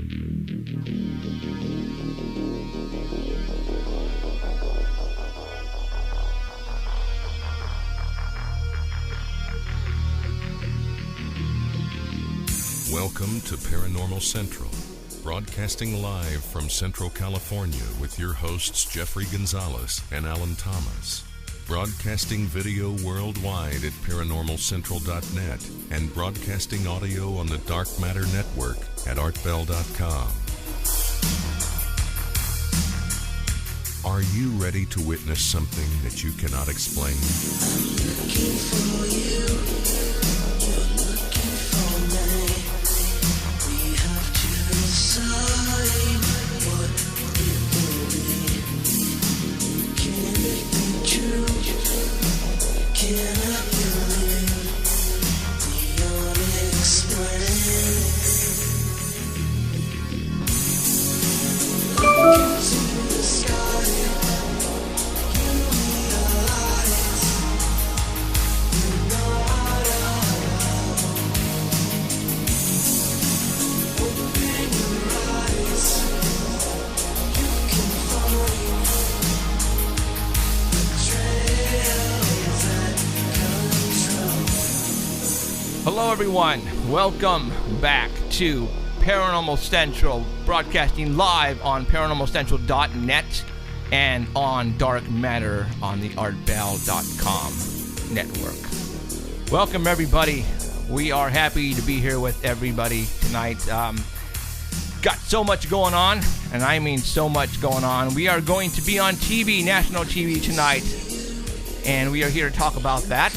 Welcome to Paranormal Central, broadcasting live from Central California with your hosts Jeffrey Gonzalez and Alan Thomas. Broadcasting video worldwide at ParanormalCentral.net and broadcasting audio on the Dark Matter Network at ArtBell.com. Are you ready to witness something that you cannot explain? I'm looking for you. You're looking for me. We have to decide what it will be. Can it be true? Can I believe the unexplained? Look into the sky. You realize you're not alone. Open your eyes. You can find the trails that control. Hello, everyone. Welcome back to Paranormal Central, broadcasting live on ParanormalCentral.net and on Dark Matter on the ArtBell.com network. Welcome, everybody. We are happy to be here with everybody tonight. Got so much going on, and I mean so much going on. We are going to be on TV, national TV tonight, and we are here to talk about that.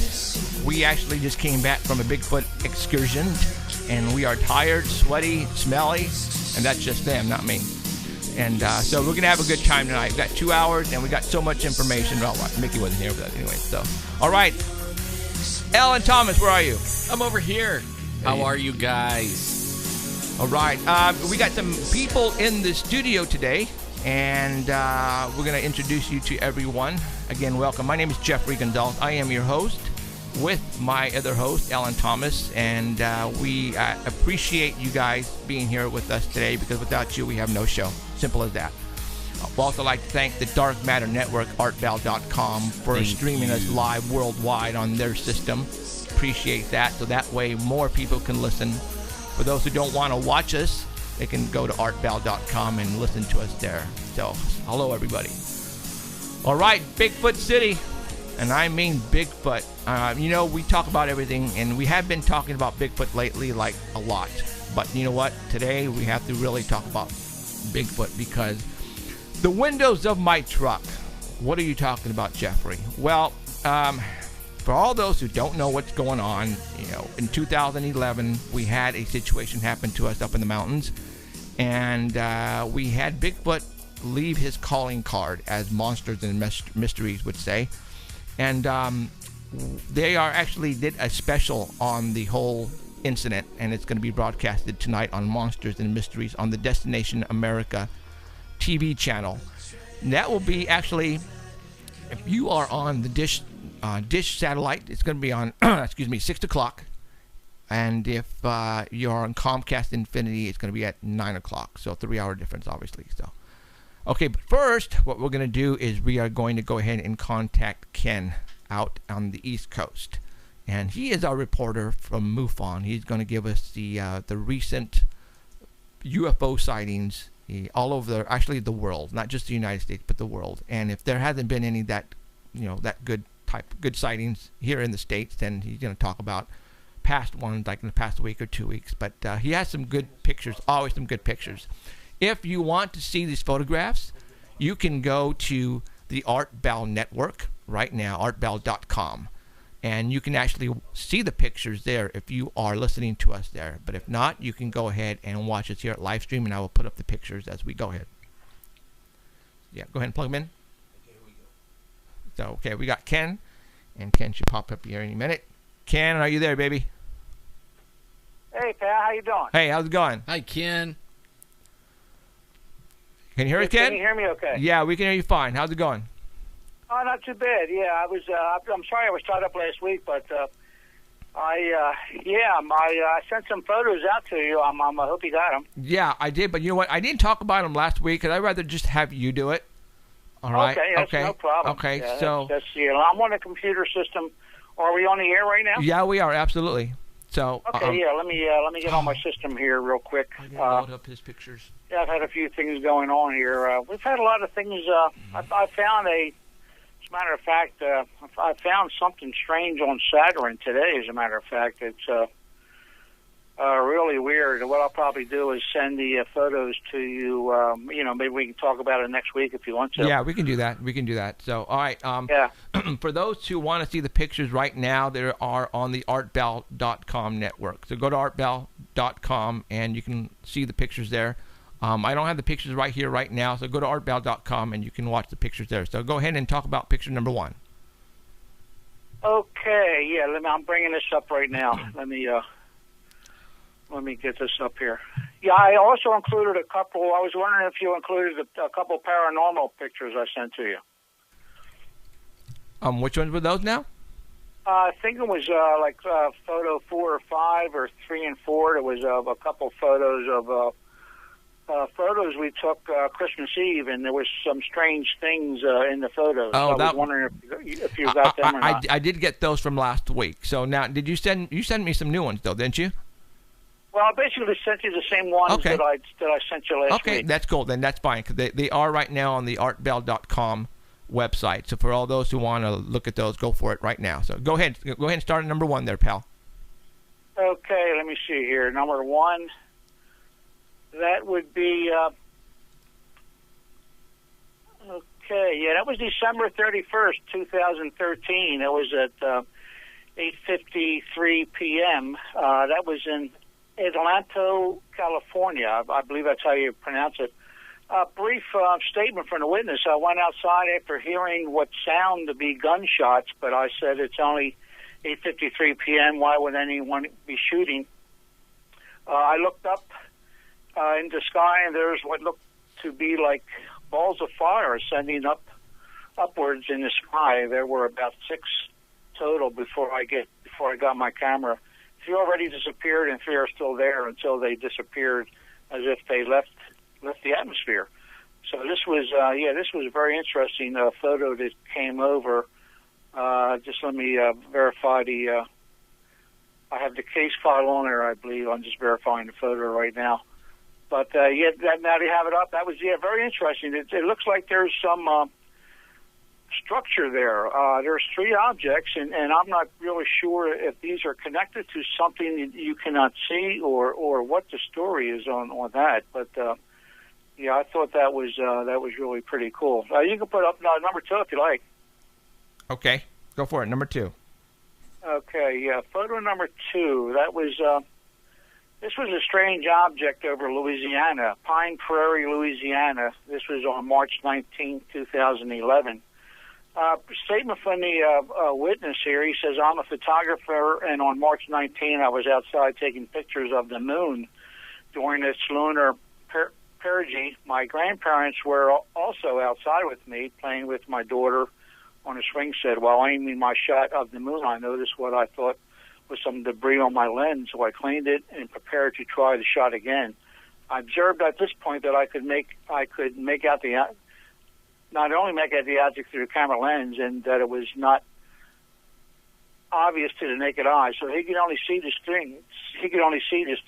We actually just came back from a Bigfoot excursion, and we are tired, sweaty, smelly, and that's just them, not me. And so we're going to have a good time tonight. We've got 2 hours, and we got so much information. Well, Mickey wasn't here for that anyway, so. All right. Ellen Thomas, where are you? I'm over here. How are you guys? All right. We got some people in the studio today, and we're going to introduce you to everyone. Again, welcome. My name is Jeffrey Gonzalez. I am your host with my other host, Ellen Thomas, and we appreciate you guys being here with us today, because without you, we have no show. Simple as that. I'd also like to thank the Dark Matter Network, ArtBell.com, for streaming us live worldwide on their system. Appreciate that, so that way more people can listen. For those who don't want to watch us, they can go to ArtBell.com and listen to us there. So, hello, everybody. All right, Bigfoot City. And I mean Bigfoot. We talk about everything, and we have been talking about Bigfoot lately, like a lot. But you know what? Today we have to really talk about Bigfoot, because the windows of my truck. What are you talking about, Jeffrey? Well, for all those who don't know what's going on, in 2011 we had a situation happen to us up in the mountains, and we had Bigfoot leave his calling card, as Monsters and Mysteries would say. And they actually did a special on the whole incident, and it's going to be broadcasted tonight on Monsters and Mysteries on the Destination America TV channel. And that will be actually, if you are on the Dish satellite, it's going to be on 6 o'clock. And if you're on Comcast Infinity, it's going to be at 9 o'clock. So 3-hour difference, obviously. So. Okay, but first, what we're going to do is we are going to go ahead and contact Ken out on the East Coast. And he is our reporter from MUFON. He's going to give us the recent UFO sightings all over the world, not just the United States, but the world. And if there hasn't been any that good sightings here in the States, then he's going to talk about past ones, like in the past week or 2 weeks. But he has some good pictures, always some good pictures. If you want to see these photographs, you can go to the Art Bell Network right now, artbell.com. And you can actually see the pictures there if you are listening to us there. But if not, you can go ahead and watch us here at live stream, and I will put up the pictures as we go ahead. Yeah, go ahead and plug them in. Okay, here we go. So, okay, we got Ken, and Ken should pop up here any minute. Ken, are you there, baby? Hey, pal, how you doing? Hey, how's it going? Hi, Ken. Can you hear us, Ken? Can you hear me okay? Yeah, we can hear you fine. How's it going? Oh, not too bad. Yeah, I'm sorry I was tied up last week, but I sent some photos out to you. I hope you got them. Yeah, I did, but you know what? I didn't talk about them last week because I'd rather just have you do it. All right. Okay, that's no problem. Okay, yeah, so that's I'm on the computer system. Are we on the air right now? yeah, we are absolutely. So Okay, let me get on my system here real quick. I gotta load up his pictures. Yeah, I've had a few things going on here. We've had a lot of things. I found as a matter of fact, I found something strange on Saturn today. As a matter of fact, it's really weird. What I'll probably do is send the photos to you. Maybe we can talk about it next week if you want to. Yeah, we can do that. So, all right. Yeah. For those who want to see the pictures right now, they are on the artbell.com network. So go to artbell.com and you can see the pictures there. I don't have the pictures right here right now, so go to artbell.com and you can watch the pictures there. So go ahead and talk about picture number 1. Okay. Yeah. I'm bringing this up right now. Let me get this up here. Yeah, I also included a couple. I was wondering if you included a couple paranormal pictures I sent to you. Which ones were those now? I think it was photo 4 or 5 or 3 and 4. There was a couple photos of photos we took Christmas Eve, and there was some strange things in the photos. Oh, so I was wondering if you got them or not. I did get those from last week. So now, did you send me some new ones though, didn't you? Well, I basically sent you the same ones that I sent you last week. Okay, that's cool. Then that's fine because they are right now on the artbell.com website. So for all those who want to look at those, go for it right now. So go ahead and start at number 1 there, pal. Okay, let me see here. Number 1, that would be. Okay, yeah, that was December 31st, 2013. It was at 8:53 p.m. That was in Atlanta, California. I believe that's how you pronounce it. A brief statement from the witness. I went outside after hearing what sounded to be gunshots, but I said it's only 8:53 p.m. Why would anyone be shooting? I looked up in the sky, and there's what looked to be like balls of fire ascending upwards in the sky. There were about 6 total before I got my camera. 3 already disappeared, and 3 are still there until they disappeared, as if they left the atmosphere. So this was a very interesting photo that came over. Just let me verify I have the case file on there, I believe. I'm just verifying the photo right now. But now you have it up. That was very interesting. It looks like there's some structure there. There's 3 objects, and I'm not really sure if these are connected to something that you cannot see or what the story is on that. But I thought that was really pretty cool. You can put up number 2 if you like. Okay, go for it. Number 2. Okay, yeah, photo number 2. That was this was a strange object over Louisiana, Pine Prairie, Louisiana. This was on March 19, 2011. Statement from the witness here. He says, I'm a photographer, and on March 19, I was outside taking pictures of the moon during its lunar perigee. My grandparents were also outside with me, playing with my daughter on a swing set. While aiming my shot of the moon, I noticed what I thought was some debris on my lens, so I cleaned it and prepared to try the shot again. I observed at this point that I could make out not only make out the object through the camera lens, and that it was not obvious to the naked eye. So he could only see this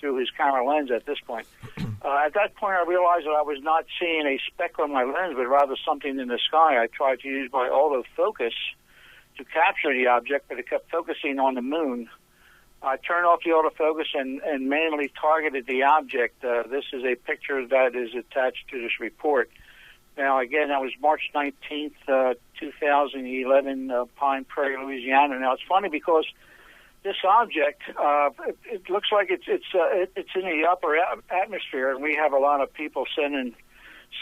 through his camera lens at this point. At that point, I realized that I was not seeing a speck on my lens, but rather something in the sky. I tried to use my autofocus to capture the object, but it kept focusing on the moon. I turned off the autofocus and manually targeted the object. This is a picture that is attached to this report. Now, again, that was March 19th, 2011, Pine Prairie, Louisiana. Now, it's funny because this object, it looks like it's in the upper atmosphere, and we have a lot of people sending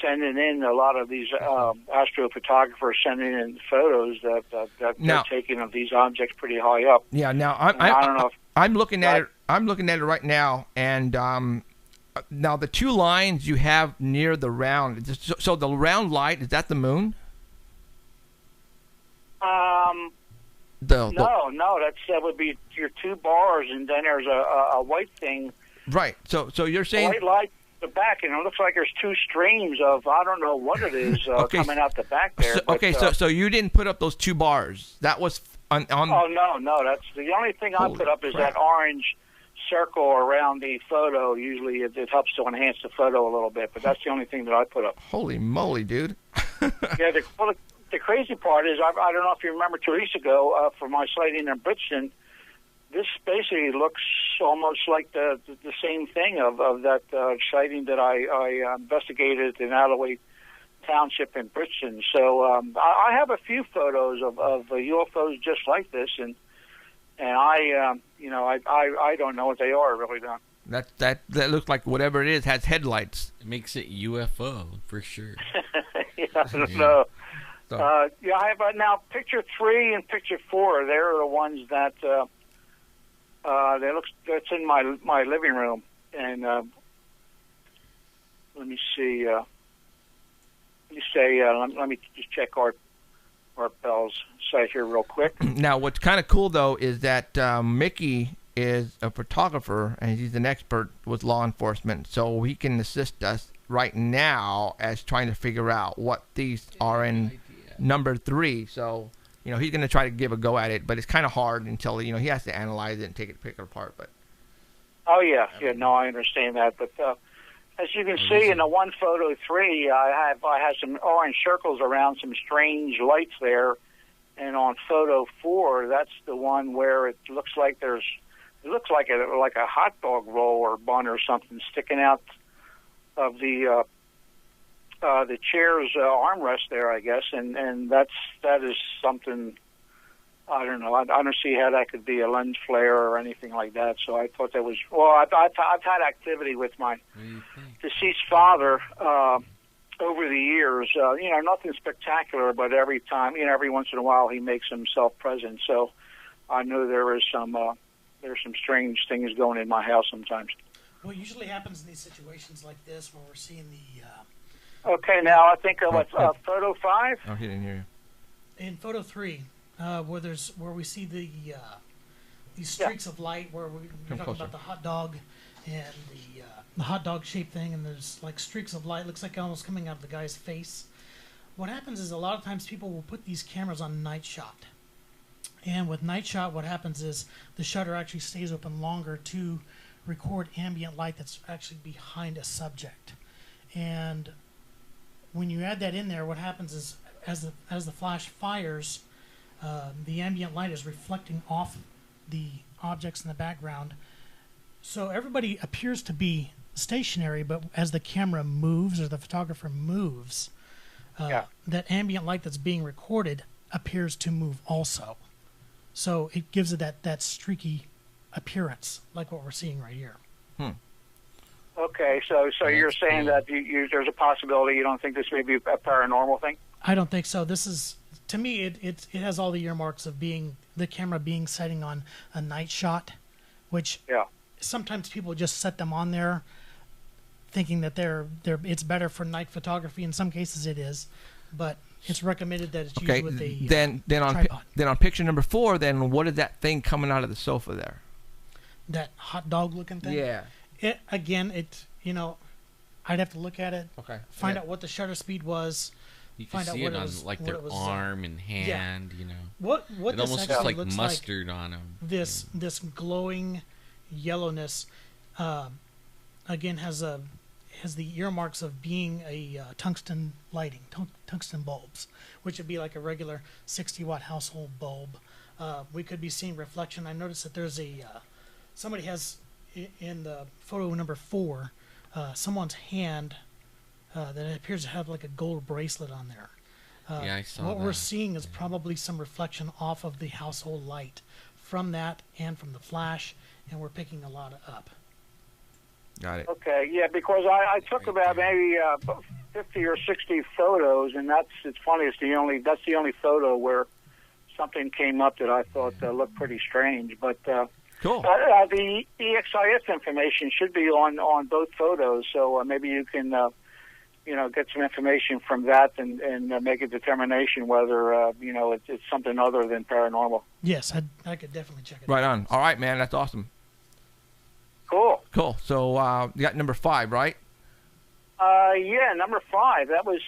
in a lot of these astrophotographers sending in photos that they're taking of these objects pretty high up. Yeah. Now, I don't know if I'm looking at it. I'm looking at it right now, and now the 2 lines you have near the round. So the round light, is that the moon? No, that would be your two bars, and then there's a white thing. Right. So you're saying White light the back, and it looks like there's two streams of I don't know what it is coming out the back there. So you didn't put up those two bars. That was on. Oh no, that's the only thing I put up is that orange circle around the photo. Usually it helps to enhance the photo a little bit, but that's the only thing that I put up. Holy moly, dude! Yeah, the crazy part is I don't know if you remember 2 weeks ago for my sighting in Bridgeton. This basically looks almost like the same thing of that sighting that I investigated in Alloway Township in Bridgeton. So I have a few photos of UFOs just like this, and I don't know what they are. I really don't. That looks like whatever it is has headlights. It makes it UFO for sure. Yeah, I don't know. So. I have now picture 3 and picture 4. They're the ones that. That's in my living room, and let me see. Let me just check Art Bell's site here real quick. Now, what's kind of cool though is that Mickey is a photographer and he's an expert with law enforcement, so he can assist us right now as trying to figure out what these are in number 3. So. He's going to try to give a go at it, but it's kind of hard until, he has to analyze it and pick it apart. But oh, yeah. No, I understand that. But as you can see in the one photo 3, I have some orange circles around some strange lights there. And on photo 4, that's the one where it looks like a hot dog roll or bun or something sticking out of the chair's armrest there, I guess, and that is something. I don't know. I don't see how that could be a lens flare or anything like that. So I thought that was. Well, I've had activity with my deceased father over the years. Nothing spectacular, but every once in a while, he makes himself present. So I know there's some strange things going in my house sometimes. What usually happens in these situations like this, where we're seeing the okay, now I think of photo 5. Oh, he didn't hear you. In photo 3, where we see these streaks of light, where we're talking about the hot dog and the hot dog shaped thing, and there's like streaks of light, looks like almost coming out of the guy's face. What happens is a lot of times people will put these cameras on night shot, and with night shot, what happens is the shutter actually stays open longer to record ambient light that's actually behind a subject, and when you add that in there, what happens is as the flash fires, the ambient light is reflecting off the objects in the background. So everybody appears to be stationary, but as the camera moves or the photographer moves, that ambient light that's being recorded appears to move also. So it gives it that streaky appearance, like what we're seeing right here. Okay, so you're saying that there's a possibility you don't think this may be a paranormal thing? I don't think so. This is, to me, it has all the earmarks of being the camera being setting on a night shot, which sometimes people just set them on there, thinking that it's better for night photography. In some cases, it is, but it's recommended that it's used with a tripod. Then on picture number 4, then what is that thing coming out of the sofa there? That hot dog looking thing. Yeah. I'd have to look at it. Okay. Find out what the shutter speed was. You can see it on their arm and hand. What it this almost actually looks like mustard on them. This glowing yellowness, again has the earmarks of being a tungsten lighting, tungsten bulbs, which would be like a regular 60-watt household bulb. We could be seeing reflection. I noticed that there's somebody has in the photo number 4, someone's hand that appears to have like a gold bracelet on there. Yeah, I saw what that. we're seeing is probably some reflection off of the household light from that and from the flash, and we're picking a lot up. Got it. Okay, yeah, because I took about maybe 50 or 60 photos, and it's funny. That's the only photo where something came up that I thought looked pretty strange, but. Cool. The EXIF information should be on both photos, so maybe you can, get some information from that and make a determination whether, it's something other than paranormal. Yes, I could definitely check it Right out. on. All right, man. That's awesome. Cool. Cool. So you got number 5, right? Yeah, number 5. That was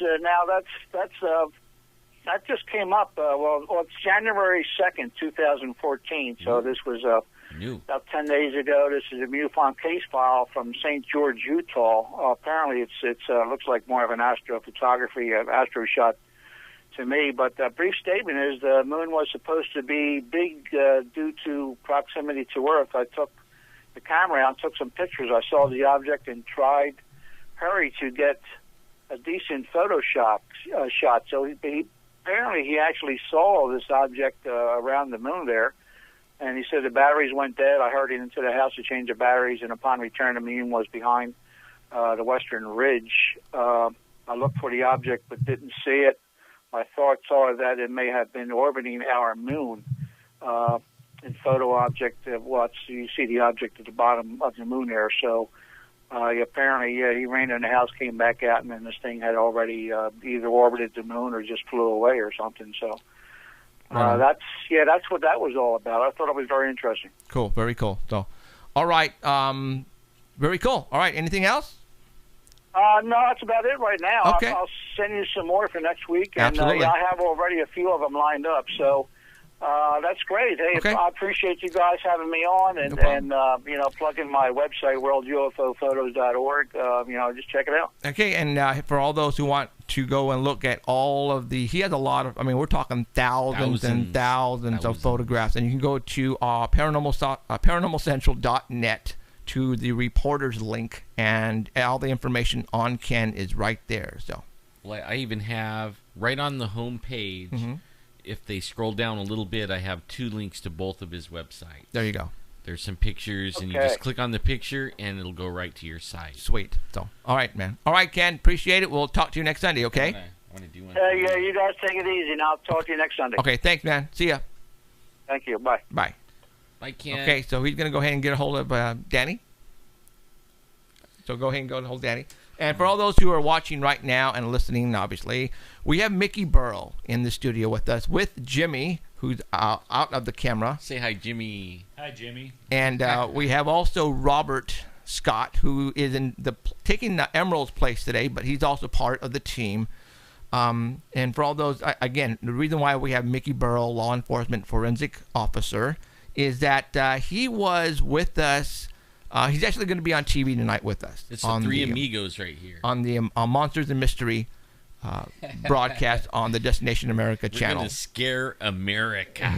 that just came up. It's January 2nd, 2014. So this was about 10 days ago. This is a MUFON case file from St. George, Utah. Apparently, it looks like more of an astro shot to me. But the brief statement is the moon was supposed to be big due to proximity to Earth. I took the camera out, took some pictures. I saw the object and tried hurry to get a decent photo shot. So apparently he actually saw this object around the moon there, and he said the batteries went dead. I hurried into the house to change the batteries, and upon return, the moon was behind the western ridge. I looked for the object but didn't see it. My thoughts are that it may have been orbiting our moon. In photo object, you see the object at the bottom of the moon there. So apparently, he ran in the house, came back out, and then this thing had already either orbited the moon or just flew away or something. So that's what that was all about. I thought it was very interesting. Cool. Very cool. So, all right. Very cool. All right. Anything else? No, that's about it right now. Okay. I'll send you some more for next week. And Absolutely. I have already a few of them lined up. So that's great. Hey, Okay. I appreciate you guys having me on and plugging my website, worldufophotos.org. Just check it out. Okay, and for all those who want to go and look at all of he has a lot of, we're talking thousands and thousands of photographs, and you can go to paranormalcentral.net to the reporter's link, and all the information on Ken is right there. So, Well, I even have right on the home page. Mm-hmm. If they scroll down a little bit, I have 2 links to both of his websites. there you go. There's some pictures, and you Okay. just click on the picture, and it'll go right to your site. Sweet. So, all right, man. All right, Ken. Appreciate it. We'll talk to you next Sunday. Okay. I want to do one. Yeah, you guys take it easy, and I'll talk to you next Sunday. Okay. Thanks, man. See ya. Thank you. Bye. Bye. I can't. Okay. So he's gonna go ahead and get a hold of Danny. So go ahead and go and hold Danny. And for all those who are watching right now and listening, obviously, we have Micky Burrow in the studio with us, with Jimmy, who's out of the camera. Say hi, Jimmy. Hi, Jimmy. And we have also Robert Scott, who is taking the Emerald's place today, but he's also part of the team. And for all those, again, the reason why we have Micky Burrow, law enforcement forensic officer, is that he was with us. He's actually going to be on TV tonight with us. It's the 3 amigos right here. On the Monsters and Mystery broadcast on the Destination America We're channel. going to scare America.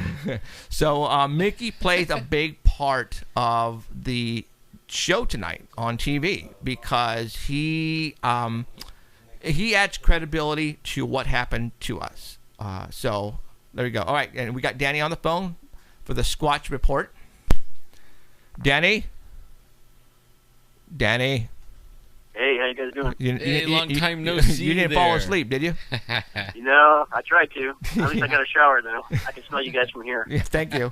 So Mickey plays a big part of the show tonight on TV because he adds credibility to what happened to us. So there you go. All right, and we got Danny on the phone for the Squatch Report. Danny? Hey, how you guys doing? Hey, long time no see You didn't fall there. asleep, did you? I tried to. At least I got a shower, though. I can smell you guys from here. Yeah, thank you.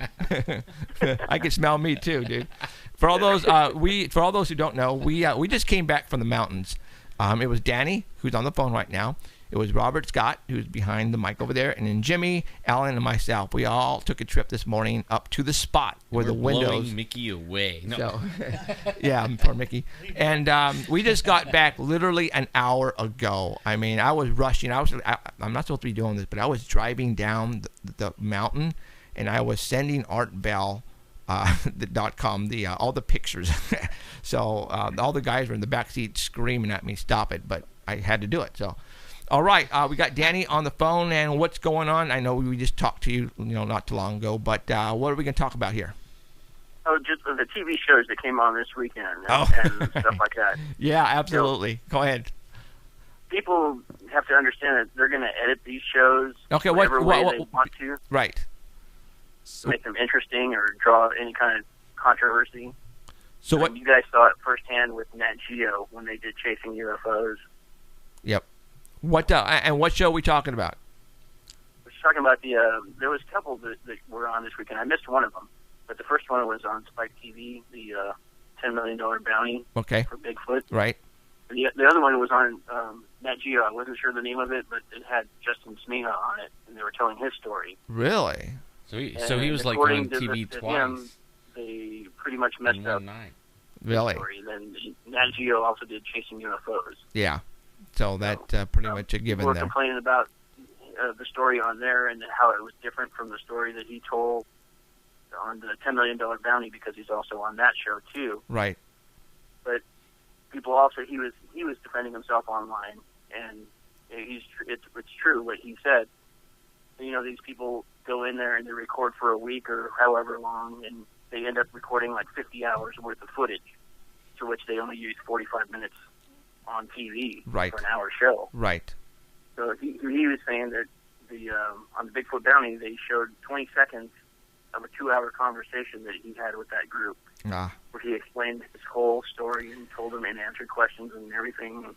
I can smell me too, dude. For all those who don't know, we just came back from the mountains. It was Danny, who's on the phone right now. It was Robert Scott, who's behind the mic over there, and then Jimmy, Alan, and myself. We all took a trip this morning up to the spot where the windows. Blowing Mickey away. No. So, yeah, poor Mickey. And we just got back literally an hour ago. I mean, I was rushing. I'm not supposed to be doing this, but I was driving down the mountain, and I was sending Art Bell. .com all the pictures. So all the guys were in the back seat screaming at me, "Stop it!" But I had to do it. So, all right, we got Danny on the phone, and what's going on? I know we just talked to you, not too long ago, but what are we going to talk about here? Oh, just the TV shows that came on this weekend and stuff like that. Yeah, absolutely. Go ahead. People have to understand that they're going to edit these shows whatever way they want to. Right. To make them interesting or draw any kind of controversy. So what? You guys saw it firsthand with Nat Geo when they did Chasing UFOs. Yep. What and what show are we talking about? I was talking about there was a couple that were on this weekend. I missed one of them, but the first one was on Spike TV, the $10 million bounty Okay. for Bigfoot. Right. The other one was on Nat Geo. I wasn't sure the name of it, but it had Justin Smina on it, and they were telling his story. Really? So he was like on TV twice. Him, they pretty much messed up Really? the story. Then Nat Geo also did Chasing UFOs. Yeah. So that pretty much a given people were there. complaining about the story on there and how it was different from the story that he told on the $10 Million Bounty, because he's also on that show too. Right. But people also, he was defending himself online, and it's true what he said. You know, these people go in there and they record for a week or however long, and they end up recording like 50 hours worth of footage, to which they only use 45 minutes on TV for an hour show. Right. So he was saying that on the Bigfoot Bounty, they showed 20 seconds of a 2-hour conversation that he had with that group, where he explained his whole story and told them and answered questions and everything.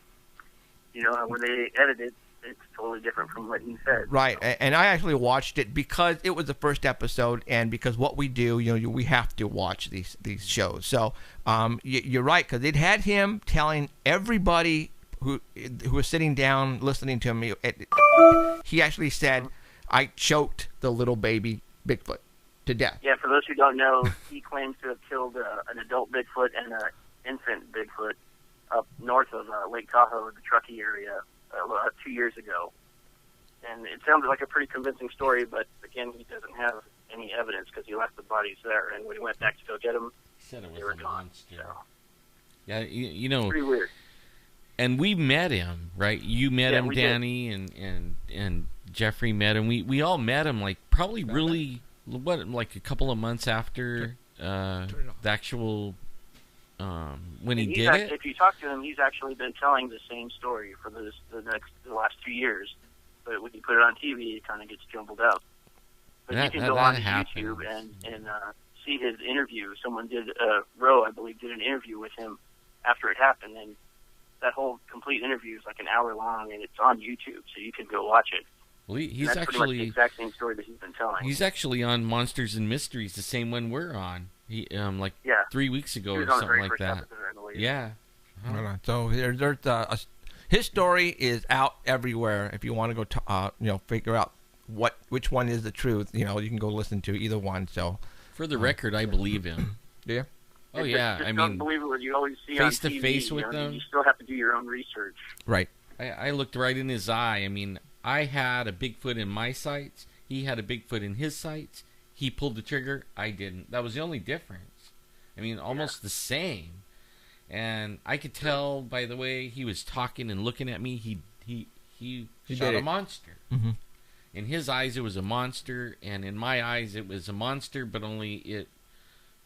You know, when they edited, it's totally different from what he said. Right, and I actually watched it because it was the first episode, and because what we do, you know, we have to watch these shows. So you're right, because it had him telling everybody who was sitting down listening to him. He actually said, "I choked the little baby Bigfoot to death." Yeah, for those who don't know, he claims to have killed an adult Bigfoot and an infant Bigfoot up north of Lake Tahoe, the Truckee area, 2 years ago. And it sounded like a pretty convincing story, but again, he doesn't have any evidence because he left the bodies there. And when he went back to go get them, he said it was they were a gone. monster. So. Yeah, you know. Pretty weird. And we met him, right? You met him, Danny, and Jeffrey met him. We all met him, like, probably really, like a couple of months after the actual, when he did it. If you talk to him, he's actually been telling the same story for the last 2 years. But when you put it on TV, it kind of gets jumbled up. But you can go on to YouTube and see his interview. Someone did, Roe, I believe, did an interview with him after it happened, and that whole complete interview is like an hour long, and it's on YouTube, so you can go watch it. Well, he's that's actually pretty much the exact same story that he's been telling. He's actually on Monsters and Mysteries, the same one we're on. He 3 weeks ago or something like that. Episode, I believe. Yeah. Right. So his story is out everywhere. If you want to go, figure out which one is the truth, you can go listen to either one. So, for the record, I believe him. Yeah. Oh yeah, I mean, don't believe what you always see face on to TV, face with them. You still have to do your own research. Right. I looked right in his eye. I mean, I had a Bigfoot in my sights. He had a Bigfoot in his sights. He pulled the trigger. I didn't. That was the only difference. I mean, almost the same. And I could tell by the way he was talking and looking at me. He shot a monster. Mm-hmm. In his eyes, it was a monster, and in my eyes, it was a monster, but only it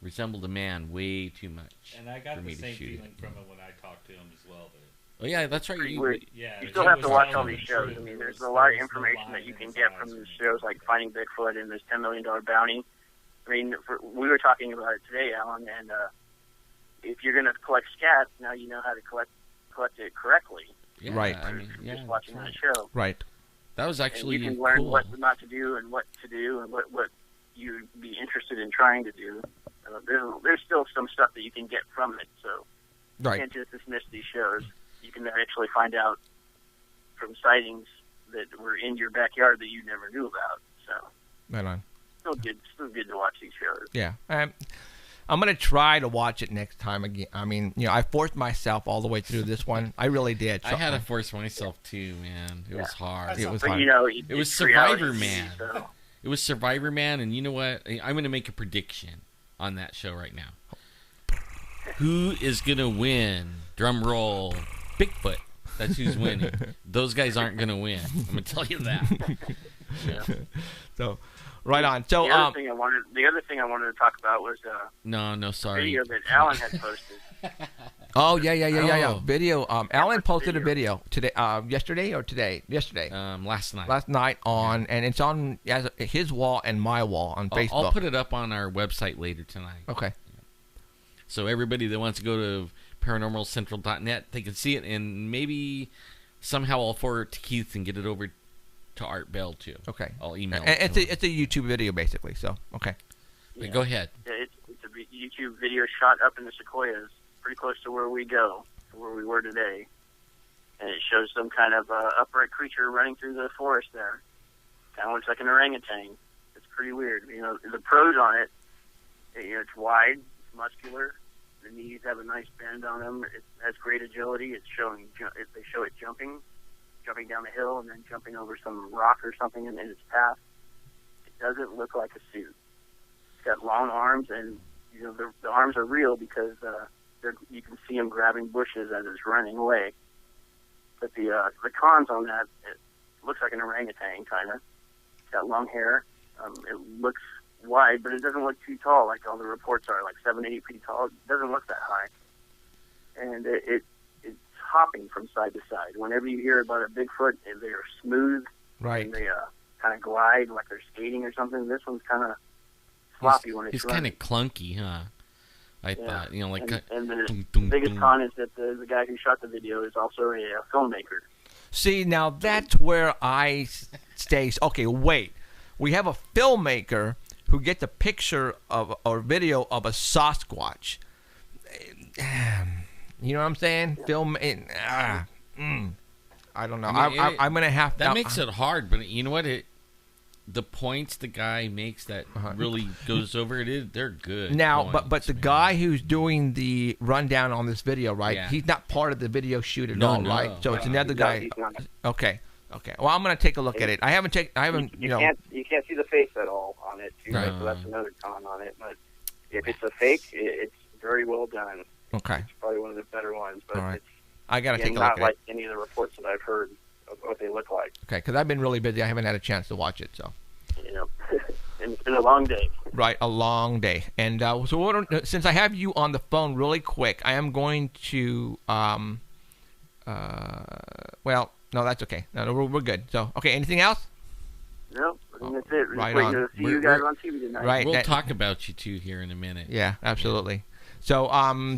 resembled a man way too much. And I got the same feeling from it when I talked to him as well. Oh yeah, that's right. You still have to watch all these shows. I mean, there's a lot of information that you can get from these shows, like Finding Bigfoot and this $10 Million Bounty. I mean, we were talking about it today, Alan, and if you're going to collect scats, now you know how to collect it correctly. Yeah, right. I mean, just watching that show. Right. That was actually and you can learn cool. what not to do and what to do and what you'd be interested in trying to do. There's still some stuff that you can get from it, so you can't just dismiss these shows. You can actually find out from sightings that were in your backyard that you never knew about. So, right on. Still good to watch these shows. Yeah, I'm gonna try to watch it next time again. I mean, I forced myself all the way through this one. I really did. I had to force myself too, man. It was hard. It was but, hard. It was Survivor Man. So. It was Survivor Man, and you know what? I'm gonna make a prediction on that show right now. Who is gonna win? Drum roll. Bigfoot. That's who's winning. Those guys aren't going to win. I'm going to tell you that. Yeah. So, right on. So, the other thing I wanted to talk about was sorry. video that Alan had posted. Oh yeah. Video. Alan posted a video today, yesterday or today? Yesterday. Last night. Last night and it's on his wall and my wall on Facebook. I'll put it up on our website later tonight. Okay. So everybody that wants to go to ParanormalCentral.net, they can see it, and maybe somehow I'll forward it to Keith and get it over to Art Bell too. Okay. I'll email it. It's a YouTube video basically. So okay. Yeah. Go ahead. Yeah, it's a YouTube video shot up in the Sequoias, pretty close to where we were today. and it shows some kind of upright creature running through the forest there. Kind of looks like an orangutan. It's pretty weird. You know, the pros on it, you know, it's wide, it's muscular. The knees have a nice bend on them. It has great agility. They show it jumping down the hill and then jumping over some rock or something in its path. It doesn't look like a suit. It's got long arms, and you know the arms are real because you can see him grabbing bushes as it's running away. But the cons on that, it looks like an orangutan kind of. It's got long hair. It looks wide, but it doesn't look too tall like all the reports are, like 7 to 8 feet tall. It doesn't look that high. And it's hopping from side to side. Whenever you hear about a Bigfoot, they're smooth. Right. And they kind of glide like they're skating or something. This one's kind of sloppy when it's He's running. kind of clunky, huh? I thought, you know, like... And the biggest con is that the guy who shot the video is also a filmmaker. See, now that's where I stay. Okay, wait. We have a filmmaker who gets a picture of or video of a Sasquatch. You know what I'm saying? Film. I don't know. I'm gonna have to. That makes it hard, but you know what? The points the guy makes that really goes over it. They're good. Now, points, but the guy who's doing the rundown on this video, right? Yeah. He's not part of the video shoot at all, right? So it's another guy. Okay. Well, I'm gonna take a look at it. I haven't. You can't see the face at all on it, too, right? So that's another con on it. But if it's a fake, it's very well done. Okay. It's probably one of the better ones, but right. It's I gotta take a look not at like it. any of the reports that I've heard of what they look like. Okay, because I've been really busy. I haven't had a chance to watch it, so. You know, and it's been a long day. Right, a long day. And so since I have you on the phone really quick, I am going to, well, no, that's okay. No, we're good. So, okay, anything else? No, I think that's it. We're right just waiting on. to see you guys on TV tonight. Right. We'll talk about you two here in a minute. Yeah, absolutely. So,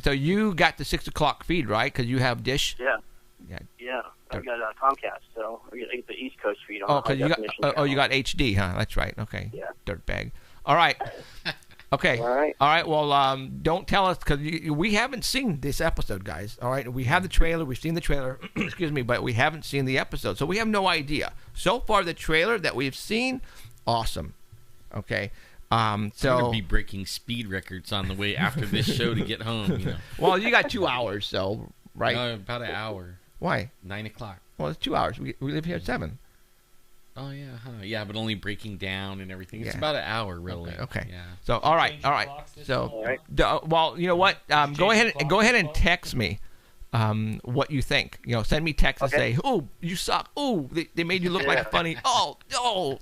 so you got the 6 o'clock feed, right? Because you have Dish. Yeah. I've got Comcast, so I get the East Coast feed on. Because you got HD, huh? That's right. Okay. Yeah. Dirtbag. All right. Okay. All right. Well, don't tell us because we haven't seen this episode, guys. All right. We have the trailer. We've seen the trailer. Excuse me, but we haven't seen the episode, so we have no idea. So far, the trailer that we've seen, awesome. Okay. So I'm gonna be breaking speed records on the way after this show to get home. You know. Well, you got 2 hours, so right? No, about an hour. Why? 9 o'clock. Well, it's 2 hours. We live here at 7. Oh yeah, yeah, but only breaking down and everything. It's Yeah. about an hour, really. Okay. Yeah. So all right. So well, you know what? Go ahead and text me what you think. You know, send me text and say, "Oh, you suck. Oh, they made you look like a funny. Oh,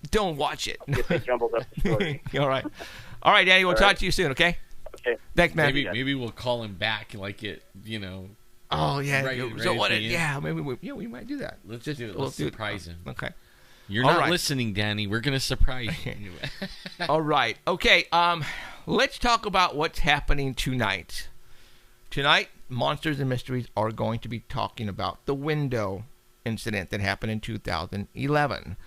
don't watch it." They jumbled up the story. All right, Danny. We'll talk to you soon. Okay. Okay. Thanks, man. Maybe we'll call him back like it. You know. Oh yeah. Right, So what? Yeah, maybe we might do that. Let's do it. Let's surprise him. Okay. You're not listening, Danny. We're gonna surprise you. All right. Okay. Let's talk about what's happening tonight. Tonight, Monsters and Mysteries are going to be talking about the window incident that happened in 2011.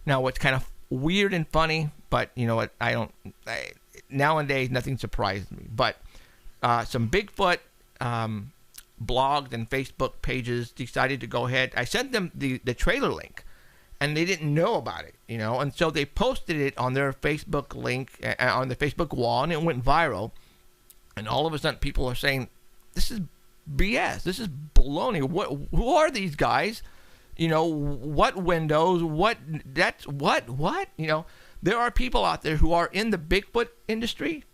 Now, what's kind of weird and funny, but you know what? Nowadays, nothing surprises me. But some Bigfoot blogs and Facebook pages decided to go ahead. I sent them the trailer link. And they didn't know about it, you know, and so they posted it on their Facebook link, on the Facebook wall, and it went viral. And all of a sudden, people are saying, "This is BS. This is baloney. Who are these guys? You know, what windows? What? You know, there are people out there who are in the Bigfoot industry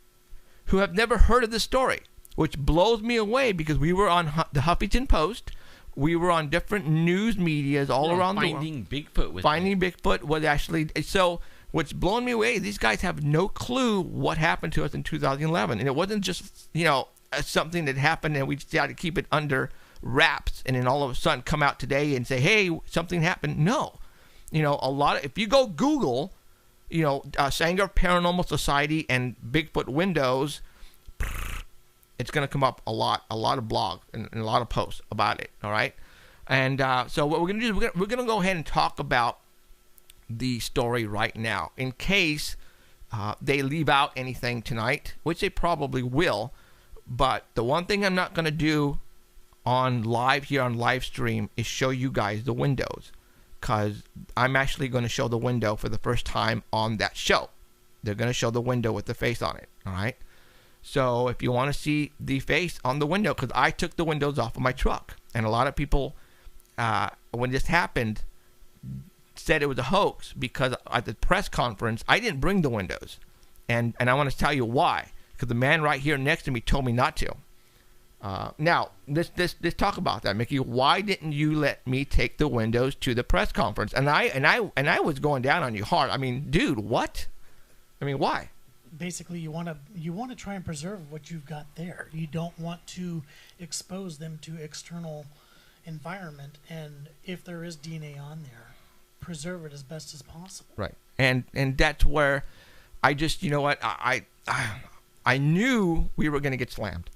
who have never heard of this story, which blows me away because we were on the Huffington Post. We were on different news medias all around the world. Finding Bigfoot was actually so. What's blowing me away? These guys have no clue what happened to us in 2011, and it wasn't just something that happened and we decided to keep it under wraps, and then all of a sudden come out today and say, "Hey, something happened." No, a lot of if you go Google, Sanger Paranormal Society and Bigfoot windows. It's going to come up a lot of blogs and a lot of posts about it, all right? And so what we're going to do is we're going to go ahead and talk about the story right now in case they leave out anything tonight, which they probably will. But the one thing I'm not going to do on live stream is show you guys the windows, because I'm actually going to show the window for the first time on that show. They're going to show the window with the face on it. All right. So if you want to see the face on the window, because I took the windows off of my truck, and a lot of people, when this happened, said it was a hoax because at the press conference I didn't bring the windows, and I want to tell you why. Because the man right here next to me told me not to. Now let's talk about that, Mickey. Why didn't you let me take the windows to the press conference? And I was going down on you hard. I mean, dude, what? I mean, why? Basically, you want to try and preserve what you've got there. You don't want to expose them to external environment, and if there is DNA on there, preserve it as best as possible. Right. And that's where I just, you know what, I knew we were going to get slammed.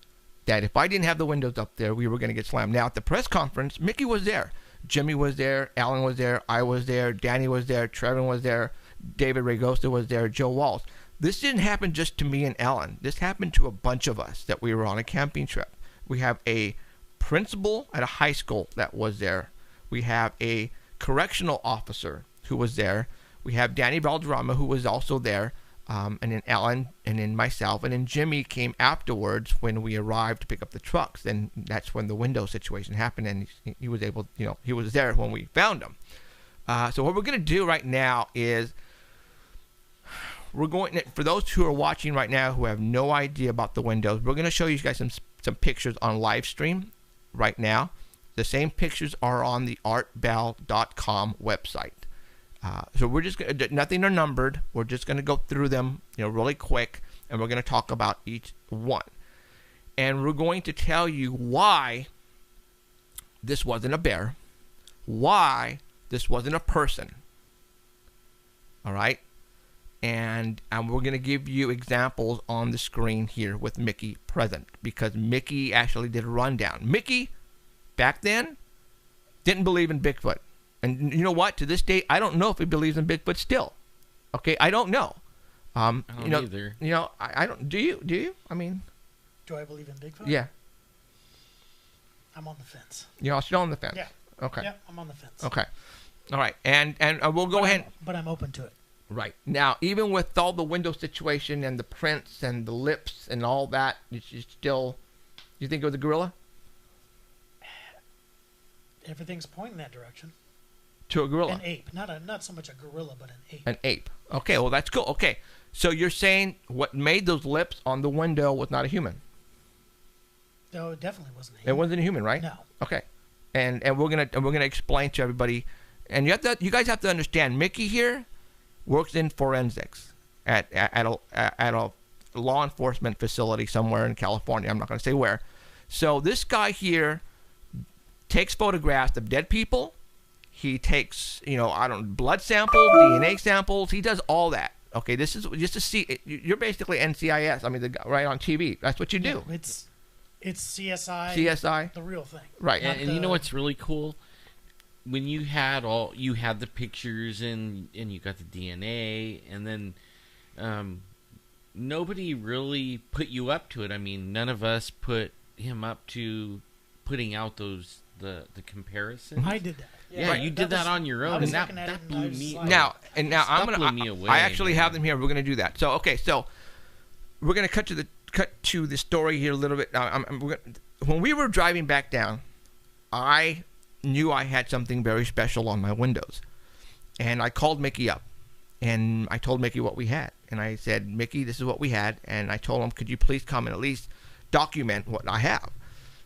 That if I didn't have the windows up there, we were going to get slammed. Now, at the press conference, Mickey was there. Jimmy was there. Alan was there. I was there. Danny was there. Trevor was there. David Ragosta was there. Joe Walsh. This didn't happen just to me and Alan. This happened to a bunch of us that we were on a camping trip. We have a principal at a high school that was there. We have a correctional officer who was there. We have Danny Valderrama, who was also there. And then Alan, and then myself, and then Jimmy came afterwards when we arrived to pick up the trucks. And that's when the window situation happened, and he was able, he was there when we found him. So what we're going to do right now is we're going to, for those who are watching right now who have no idea about the windows, we're going to show you guys some pictures on live stream right now. The same pictures are on the artbell.com website. So we're just gonna, nothing are numbered. We're just going to go through them, really quick, and we're going to talk about each one. And we're going to tell you why this wasn't a bear, why this wasn't a person. All right? And we're going to give you examples on the screen here with Mickey present, because Mickey actually did a rundown. Mickey, back then, didn't believe in Bigfoot. And you know what? To this day, I don't know if he believes in Bigfoot still. Okay, I don't know. I don't either. I don't. Do you? Do you? I mean, do I believe in Bigfoot? Yeah. I'm on the fence. You're still on the fence. Yeah. Okay. Yeah, I'm on the fence. Okay. All right, and we'll go ahead. But I'm open to it. Right now, even with all the window situation and the prints and the lips and all that, it's still. You think it was a gorilla? Everything's pointing that direction. To a gorilla. An ape, not so much a gorilla, but an ape. An ape. Okay, well that's cool. Okay, so you're saying what made those lips on the window was not a human? No, it definitely wasn't a It human. wasn't a human, right? No. Okay, and we're gonna explain to everybody, and you guys have to understand. Mickey here works in forensics at a law enforcement facility somewhere in California. I'm not gonna say where. So this guy here takes photographs of dead people. He takes, blood samples, DNA samples. He does all that. Okay, this is just to see. You're basically NCIS. I mean, right on TV. That's what you do. Yeah, it's CSI. CSI. The real thing. Right. And you know what's really cool? When you had the pictures and you got the DNA, and then nobody really put you up to it. I mean, none of us put him up to putting out the comparisons. I did that. Yeah, right. You did that on your own, and that blew me. Now I'm gonna. I actually have them here. We're gonna do that. So okay, so we're gonna cut to the story here a little bit. When we were driving back down, I knew I had something very special on my windows, and I called Mickey up, and I told Mickey what we had, and I said, Mickey, this is what we had, and I told him, could you please come and at least document what I have?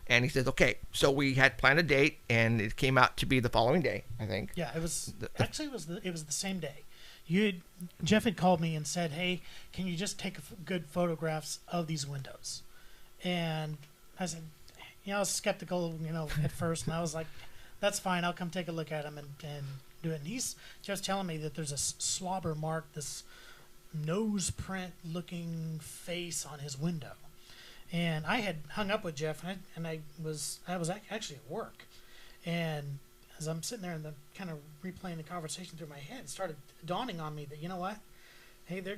And he says, okay. So we had planned a date, and it came out to be the following day, I think. Yeah, it was actually it was the same day. Jeff had called me and said, hey, can you just take good photographs of these windows? And I said, I was skeptical, at first, and I was like, that's fine. I'll come take a look at them and do it. And he's just telling me that there's a slobber mark, this nose print looking face on his window. And I had hung up with Jeff, and I was actually at work, and as I'm sitting there and kind of replaying the conversation through my head, it started dawning on me that, you know what, hey, there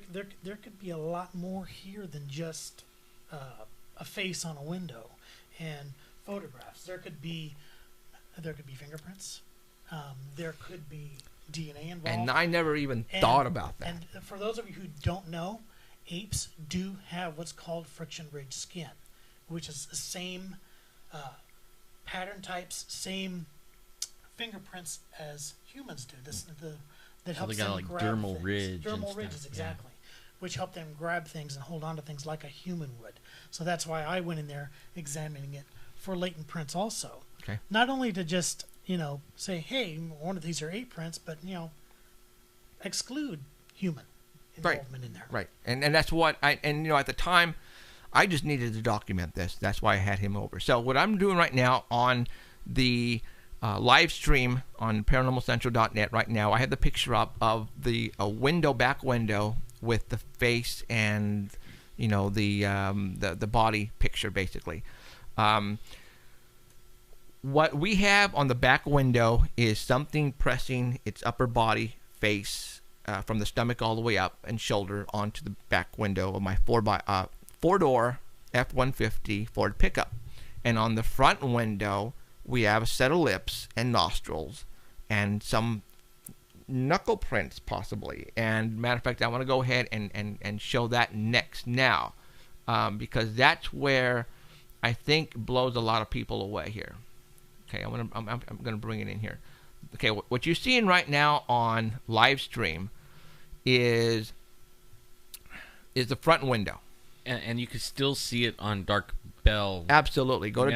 could be a lot more here than just a face on a window. And photographs. There could be fingerprints. There could be DNA involved. And I never even thought about that. And for those of you who don't know, apes do have what's called friction-ridged skin, which is the same pattern types, same fingerprints as humans do. That helps they got them like grab dermal things. ridge and Dermal stuff, ridges, yeah. exactly, which help them grab things and hold on to things like a human would. So that's why I went in there examining it for latent prints also. Okay. Not only to just, say, hey, one of these are ape prints, but, exclude human involvement in there. Right. And that's what at the time, I just needed to document this. That's why I had him over. So what I'm doing right now on the live stream on paranormalcentral.net right now, I have the picture up of the back window with the face and the body picture basically. What we have on the back window is something pressing its upper body face from the stomach all the way up and shoulder onto the back window of my four-door F-150 Ford pickup. And on the front window, we have a set of lips and nostrils and some knuckle prints possibly. And matter of fact, I want to go ahead and show that next now because that's where I think blows a lot of people away here. Okay, I'm gonna bring it in here. Okay, what you're seeing right now on live stream is the front window. And you can still see it on Dark Bell. Absolutely. Go to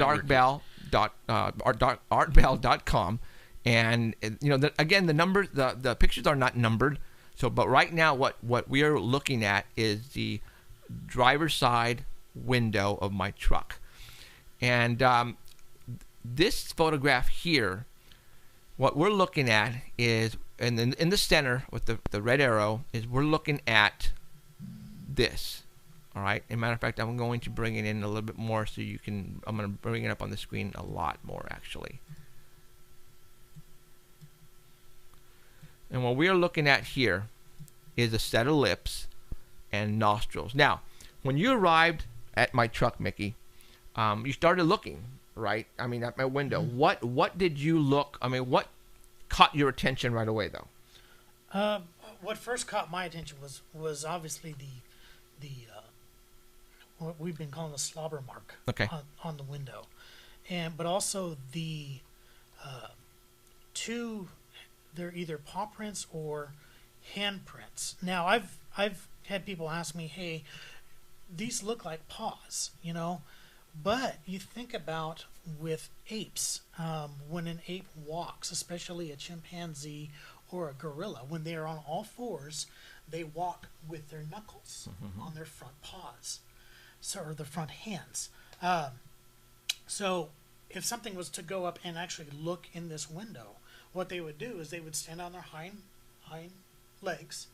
artbell.com, and again, the numbers, the pictures are not numbered. So, but right now, what we are looking at is the driver's side window of my truck, and this photograph here, what we're looking at is, in the center with the red arrow, is we're looking at this. All right. As a matter of fact, I'm going to bring it in a little bit more so you can. I'm going to bring it up on the screen a lot more actually. And what we are looking at here is a set of lips and nostrils. Now, when you arrived at my truck, Mickey, you started looking, right? I mean, at my window. Mm-hmm. What did you look? I mean, what caught your attention right away, though? What first caught my attention was obviously the what we've been calling the slobber mark on the window, but also the two. They're either paw prints or hand prints. Now I've had people ask me, hey, these look like paws, but you think about with apes, when an ape walks, especially a chimpanzee or a gorilla, when they are on all fours, they walk with their knuckles on their front paws, or the front hands. So if something was to go up and actually look in this window, what they would do is they would stand on their hind legs,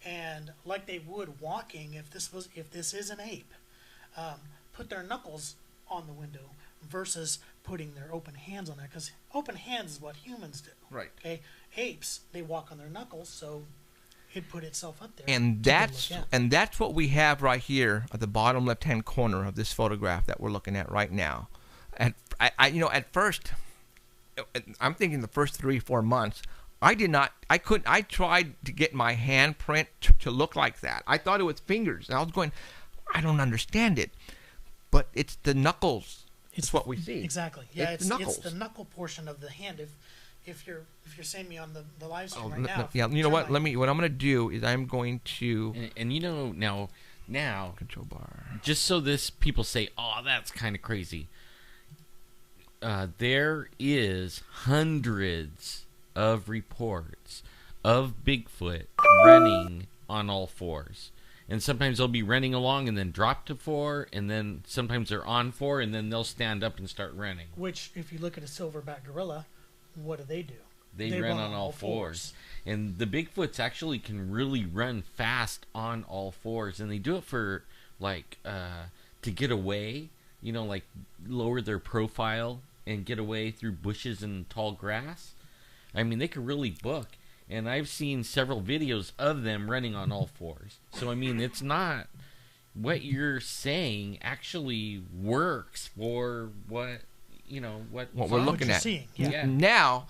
and like they would walking, if this is an ape, put their knuckles on the window versus putting their open hands on there, because open hands is what humans do. Right. Okay. Apes, they walk on their knuckles, so it put itself up there. And that's what we have right here at the bottom left-hand corner of this photograph that we're looking at right now. And at first, I'm thinking the first 3-4 months, I tried to get my handprint to look like that. I thought it was fingers, and I was going, I don't understand it, but it's the knuckles. It's what we see. Exactly. Yeah, it's the knuckle portion of the hand. If you're seeing me on the live stream right now. Yeah, you know what? What I'm going to do is I'm going to now control bar. Just so people say, "Oh, that's kind of crazy." There is hundreds of reports of Bigfoot running on all fours. And sometimes they'll be running along and then drop to 4, and then sometimes they're on 4, and then they'll stand up and start running. Which, if you look at a silverback gorilla, what do? They run on all fours. And the Bigfoots actually can really run fast on all fours, and they do it for, to get away, like lower their profile and get away through bushes and tall grass. I mean, they can really book. And I've seen several videos of them running on all fours. So, I mean, it's not... What you're saying actually works for what what we're looking at. Seeing. Yeah. Now,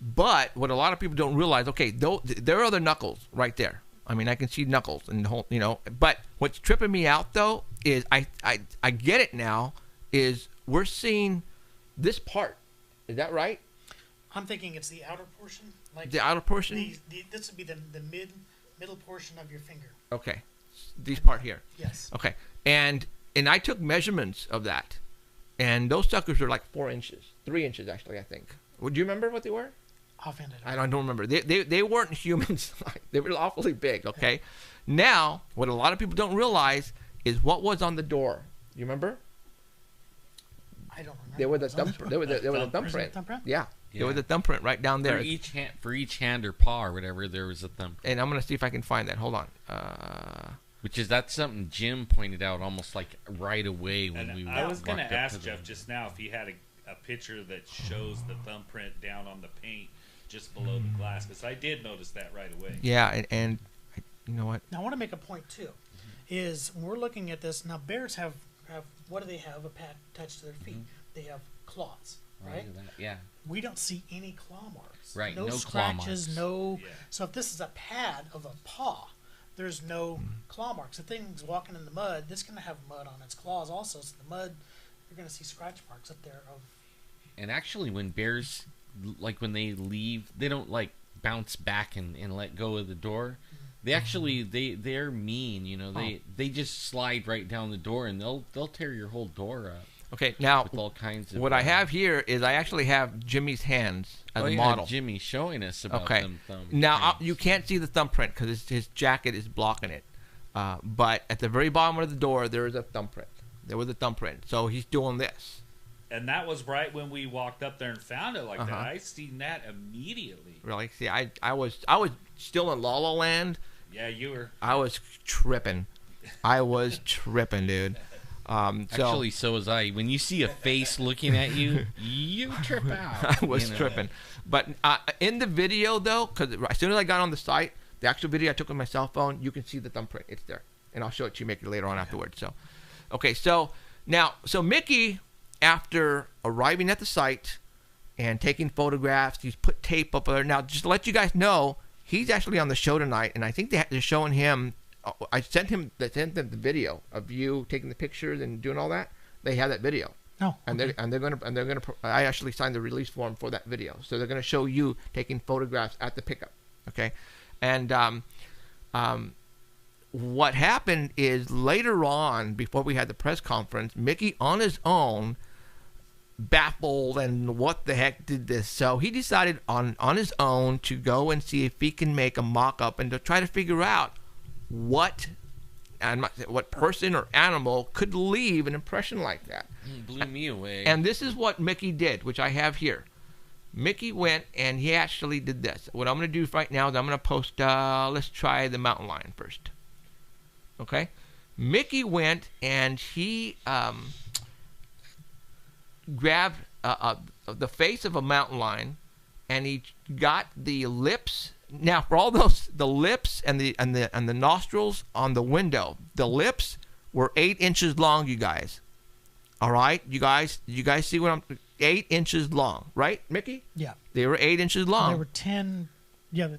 but what a lot of people don't realize, okay, there are the knuckles right there. I mean, I can see knuckles and the whole, But what's tripping me out though is I get it now. Is we're seeing this part. Is that right? I'm thinking it's the outer portion. Like The outer portion. This would be the middle portion of your finger. Okay, this part here. Yes. Okay, and I took measurements of that, and those suckers are like 4 inches, 3 inches actually, I think. Would you remember what they were? Offhand, I don't remember. They weren't humans. They were awfully big. Okay, now what a lot of people don't realize is what was on the door. You remember? I don't remember. There was a thumbprint. There was a thumbprint. Thumbprint? Yeah. There was a thumbprint right down there. For each hand or paw or whatever, there was a thumbprint. And I'm gonna see if I can find that. Hold on. That's something Jim pointed out almost like right away when we. I was gonna ask Jeff just now if he had a picture that shows the thumbprint down on the paint just below the glass, because I did notice that right away. Yeah, and you know what? Now I want to make a point too, is when we're looking at this now. Bears have what do they have? A pad attached to their feet. They have claws, right? Yeah. We don't see any claw marks. Right, No no claw scratches. marks. No. Yeah. So if this is a pad of a paw, there's no claw marks. The thing's walking in the mud. This is going to have mud on its claws also. So the mud, you're going to see scratch marks up there. And actually, when bears, like when they leave, they don't like bounce back and let go of the door. They actually they're mean. They just slide right down the door and they'll tear your whole door up. Okay, now With all kinds of what I have here is I actually have Jimmy's hands as a model. Jimmy showing us about them thumbprints. Now you can't see the thumbprint because his jacket is blocking it. But at the very bottom of the door, there is a thumbprint. There was a thumbprint. So he's doing this. And that was right when we walked up there and found it like that. I seen that immediately. Really? See, I was still in La La Land. Yeah, you were. I was tripping. Dude. Actually, so was I. When you see a face looking at you, you trip out. I was tripping. But in the video, though, because as soon as I got on the site, the actual video I took with my cell phone, you can see the thumbprint. It's there. And I'll show it to you, Mickey, later on afterwards. So, okay, so Mickey, after arriving at the site and taking photographs, he's put tape up there. Now, just to let you guys know, he's actually on the show tonight, and I think they're showing him. I sent them the video of you taking the pictures and doing all that. They have that video. Oh, and they're gonna. I actually signed the release form for that video, so they're gonna show you taking photographs at the pickup. Okay, and what happened is later on, before we had the press conference, Mickey on his own, baffled and what the heck did this, so he decided on his own to go and see if he can make a mock-up and to try to figure out what person or animal could leave an impression like that. Blew me away. And this is what Mickey did, which I have here. Mickey went and he actually did this. What I'm going to do right now is I'm going to post, let's try the mountain lion first. Okay? Mickey went and he grabbed the face of a mountain lion and he got the lips. Now, for all those, the lips and the nostrils on the window, the lips were 8 inches long, you guys. All right, you guys see what I'm? 8 inches long, right, Mickey? Yeah. They were 8 inches long. They were 10. Yeah, I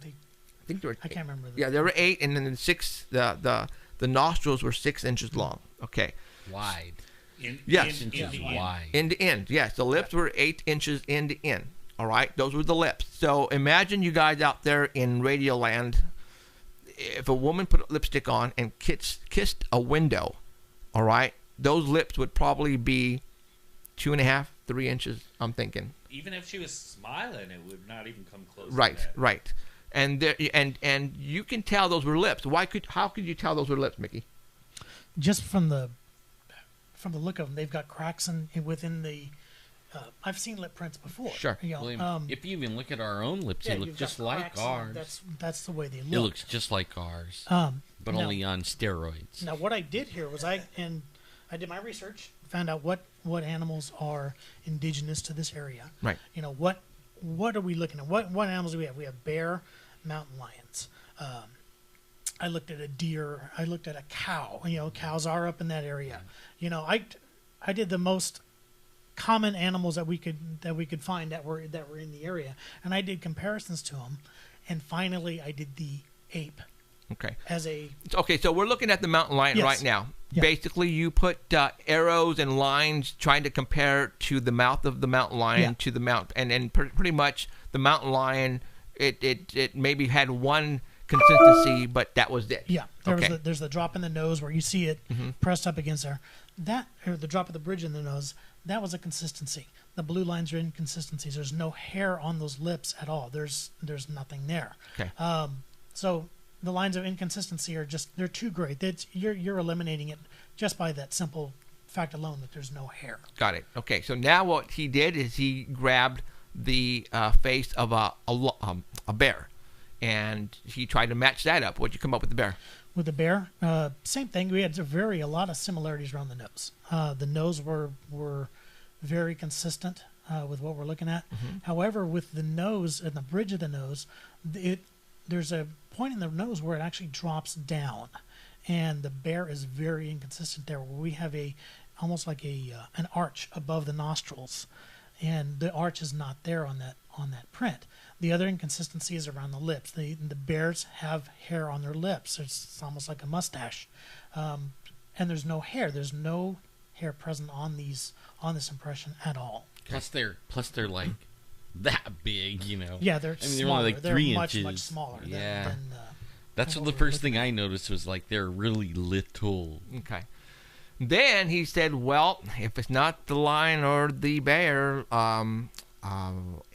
think they were. I can't remember. Yeah, they were 8, and then the 6. The nostrils were 6 inches long. Okay. Wide. Yes. Wide. End to end. Yes, the lips were 8 inches end to end. All right, those were the lips. So imagine you guys out there in Radio Land, if a woman put lipstick on and kissed a window, all right, those lips would probably be 2.5, 3 inches, I'm thinking. Even if she was smiling, it would not even come close Right, to that. right. And you can tell those were lips. How could you tell those were lips, Mickey? Just from the look of them, they've got cracks within the. I've seen lip prints before. Sure. You know, if you even look at our own lips, they look just like ours. That's the way they look. It looks just like ours, but only on steroids. Now, what I did here was I did my research, found out what animals are indigenous to this area. Right. You know, what are we looking at? What animals do we have? We have bear, mountain lions. I looked at a deer. I looked at a cow. You know, cows are up in that area. You know, I did the most common animals that we could find that were in the area, and I did comparisons to them, and finally I did the ape. Okay. Okay, so we're looking at the mountain lion right now. Yeah. Basically, you put arrows and lines trying to compare to the mouth of the mountain lion to the mount, and pretty much the mountain lion, it maybe had one consistency, but that was it. Yeah. There's the drop in the nose where you see it pressed up against there. Or the drop of the bridge in the nose, that was a consistency. The blue lines are inconsistencies. There's no hair on those lips at all. There's nothing there. Okay. So the lines of inconsistency are they're too great. You're eliminating it just by that simple fact alone that there's no hair. Got it. Okay. So now what he did is he grabbed the face of a bear, and he tried to match that up. What'd you come up with the bear? With the bear, same thing. We had a lot of similarities around the nose. The nose were very consistent with what we're looking at. However, with the nose and the bridge of the nose, there's a point in the nose where it actually drops down, and the bear is very inconsistent there. Where we have almost like an arch above the nostrils, and the arch is not there on that print. The other inconsistency is around the lips. The bears have hair on their lips. It's almost like a mustache, and there's no hair. There's no hair present on this impression at all. Plus they're like that big, you know. Yeah, they're smaller. They're only like 3 inches. Much smaller. Yeah. Than That's what the first thing I noticed was like they're really little. Okay. Then he said, well, if it's not the lion or the bear,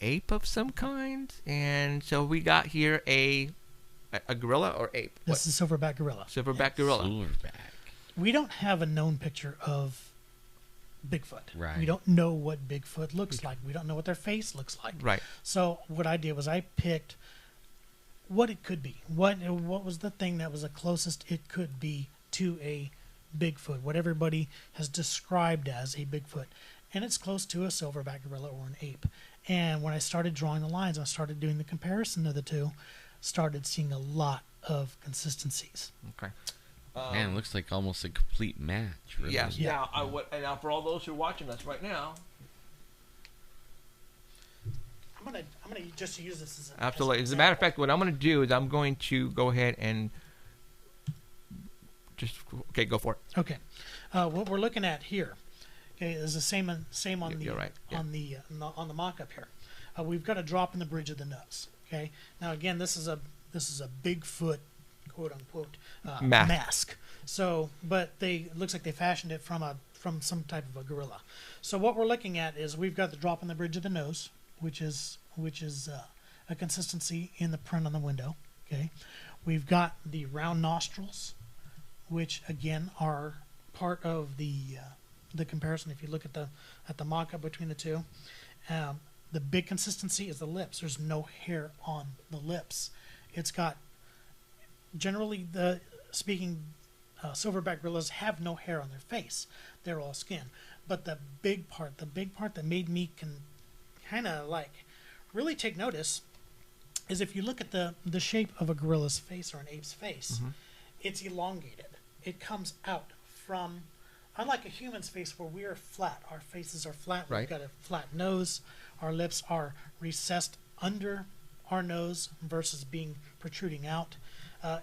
ape of some kind. And so we got here a gorilla or ape. This is silverback gorilla. Silverback gorilla. Silverback. We don't have a known picture of Bigfoot. Right. We don't know what Bigfoot looks like. We don't know what their face looks like. Right. So what I did was I picked what it could be. What was the thing that was the closest it could be to a Bigfoot, what everybody has described as a Bigfoot. And it's close to a silverback gorilla or an ape. And when I started drawing the lines, I started doing the comparison of the two, started seeing a lot of consistencies. Okay. Man, it looks like almost a complete match. Really. Yes. Yeah. Now, for all those who are watching us right now, I'm gonna just use this as an absolutely. As a matter of fact, what I'm going to do is I'm going to go ahead and go for it. Okay, what we're looking at here, okay, is the same on the you're right. Yeah. on the mock-up here. We've got a drop in the bridge of the nose. Okay, now again, this is a Bigfoot, quote unquote, mask. So, but it looks like they fashioned it from some type of a gorilla. So what we're looking at is we've got the drop in the bridge of the nose, which is a consistency in the print on the window. Okay, we've got the round nostrils, which again are part of the comparison. If you look at the mock-up between the two, the big consistency is the lips. There's no hair on the lips. It's got generally silverback gorillas have no hair on their face. They're all skin. But the big part that made me kind of like really take notice is if you look at the shape of a gorilla's face or an ape's face, it's elongated. It comes out from, unlike a human's face where we are flat. Our faces are flat. Right. We've got a flat nose. Our lips are recessed under our nose versus being protruding out.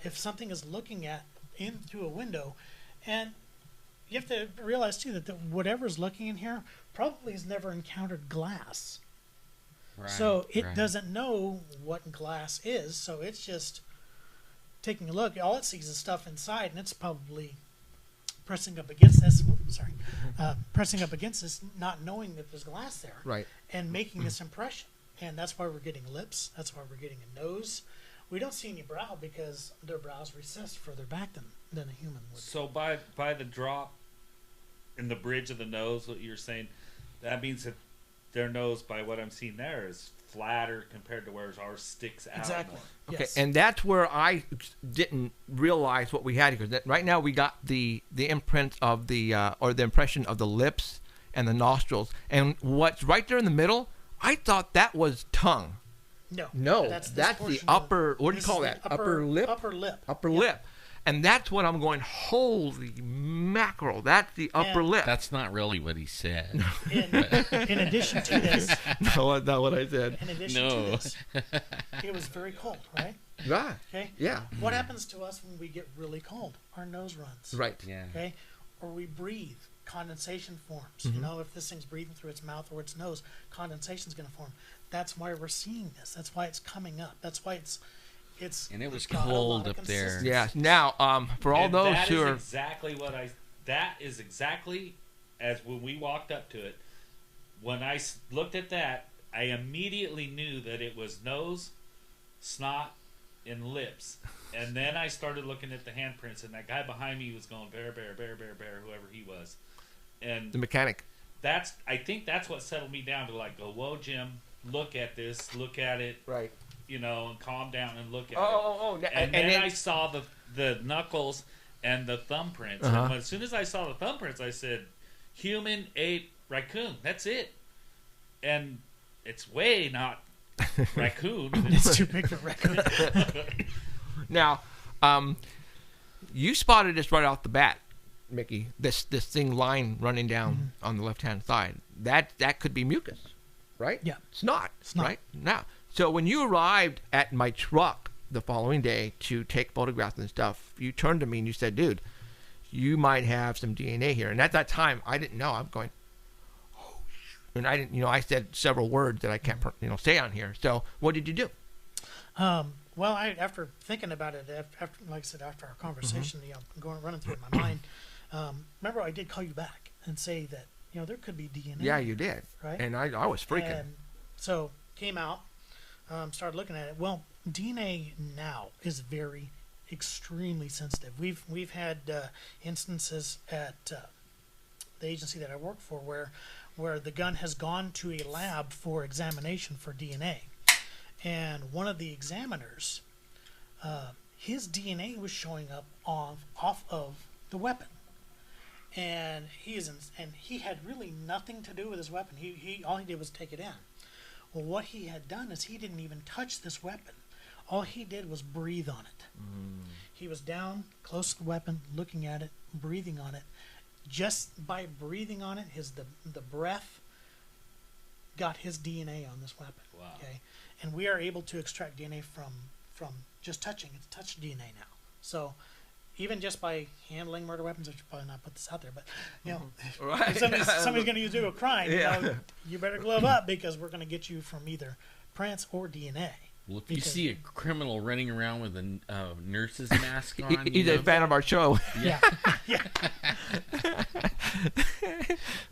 If something is looking in through a window, and you have to realize too that whatever's looking in here probably has never encountered glass. Right, so it right. doesn't know what glass is, so it's just taking a look. All it sees is stuff inside, and it's probably pressing up against this. Pressing up against this, not knowing that there's glass there, Right. and making this impression. And that's why we're getting lips. That's why we're getting a nose. We don't see any brow because their brows recessed further back than a human would. So by the drop in the bridge of the nose, what you're saying, that means that their nose, by what I'm seeing there, is flatter compared to where ours sticks out Exactly. more. Okay, Yes. and that's where I didn't realize what we had here. That right now we got the imprint of the or the impression of the lips and the nostrils, and what's right there in the middle, I thought that was tongue. No, No, this that's the portion upper. What do you this call is that? the Upper lip. Upper lip. Upper Yep. lip. And that's what I'm going, holy mackerel, that's the upper lip. That's not really what he said. In addition to this, No, not what I said. in addition to this, it was very cold, right? Right. Okay. Yeah. What happens to us when we get really cold? Our nose runs. Right. Yeah. Okay. Or we breathe. Condensation forms. Mm-hmm. You know, if this thing's breathing through its mouth or its nose, condensation's going to form. That's why we're seeing this. That's why it's coming up. That's why it's. And it was got a lot cold of up there. consistency. Yeah. Now, for all And those that who is are. exactly what I. That is exactly as when we walked up to it. When I looked at that, I immediately knew that it was nose, snot, and lips. And then I started looking at the handprints, and that guy behind me was going bear, bear, bear, bear, bear, whoever he was. And The mechanic. I think that's what settled me down to like go, whoa, Jim, look at this, look at it, Right. you know, and calm down and look at it. Oh. And then I saw the knuckles and the thumbprints. Uh-huh. And as soon as I saw the thumbprints, I said, human, ape, raccoon. That's it. And it's way not raccoon. It's too big for raccoon. Now, you spotted this right off the bat, Mickey. This thing line running down on the left-hand side. That could be mucus, right? Yeah. Snot. Snot. Right? Now, so when you arrived at my truck the following day to take photographs and stuff, you turned to me and you said, dude, you might have some DNA here. And at that time, I didn't know. I'm going, oh, and I didn't, I said several words that I can't, say on here. So what did you do? Well, after thinking about it, after like I said, after our conversation, running through my mind, remember I did call you back and say that there could be DNA. Yeah, you did. Right. And I was freaking. And so came out, started looking at it. Well, DNA now is extremely sensitive. We've had instances at the agency that I work for where the gun has gone to a lab for examination for DNA. And one of the examiners, his DNA was showing up off of the weapon, and he had really nothing to do with his weapon. He all he did was take it in. Well, what he had done is he didn't even touch this weapon. All he did was breathe on it. He was down close to the weapon, looking at it, breathing on it. Just by breathing on it, the breath got his DNA on this weapon. Wow. Okay. And we are able to extract DNA from just touching. It's touch DNA now. So even just by handling murder weapons, I should probably not put this out there, but Right. if somebody's going to do a crime, you better glove up because we're going to get you from either prints or DNA. Well, if you see a criminal running around with a nurse's mask on, He's a fan of our show. Yeah. Yeah.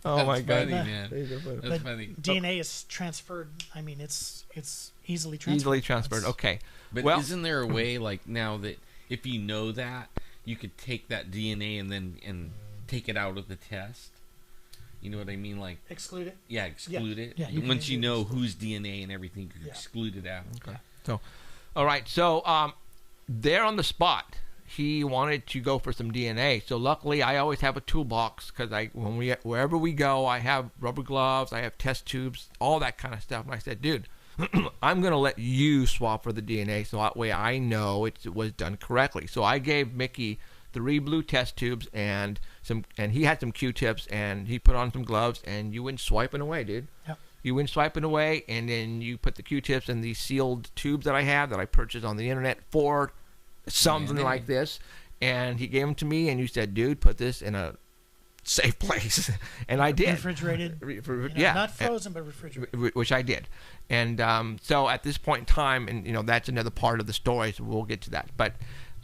Oh my God. funny, man. That's funny. DNA is transferred. I mean, it's easily transferred. Easily transferred. Okay. But Well- isn't there a way, like now that if you know that, you could take that DNA and take it out of the test? You know what I mean? Like Exclude it. yeah, exclude it. Yeah, you can Once you know exclude it. whose DNA and everything, you can Yeah. exclude it out. Okay. So, all right. So, there on the spot, he wanted to go for some DNA. So luckily, I always have a toolbox because wherever we go, I have rubber gloves, I have test tubes, all that kind of stuff. And I said, dude, I'm gonna let you swap for the DNA, so that way I know it was done correctly. So I gave Mickey 3 blue test tubes and he had some Q-tips, and he put on some gloves, and you went swiping away, dude. Yep. You went swiping away, and then you put the Q-tips in these sealed tubes that I have that I purchased on the internet for something like this, and he gave them to me, and you said, dude, put this in a safe place. And I did. Refrigerated. Yeah. Not frozen, but refrigerated. Which I did. And so at this point in time, and that's another part of the story, so we'll get to that. But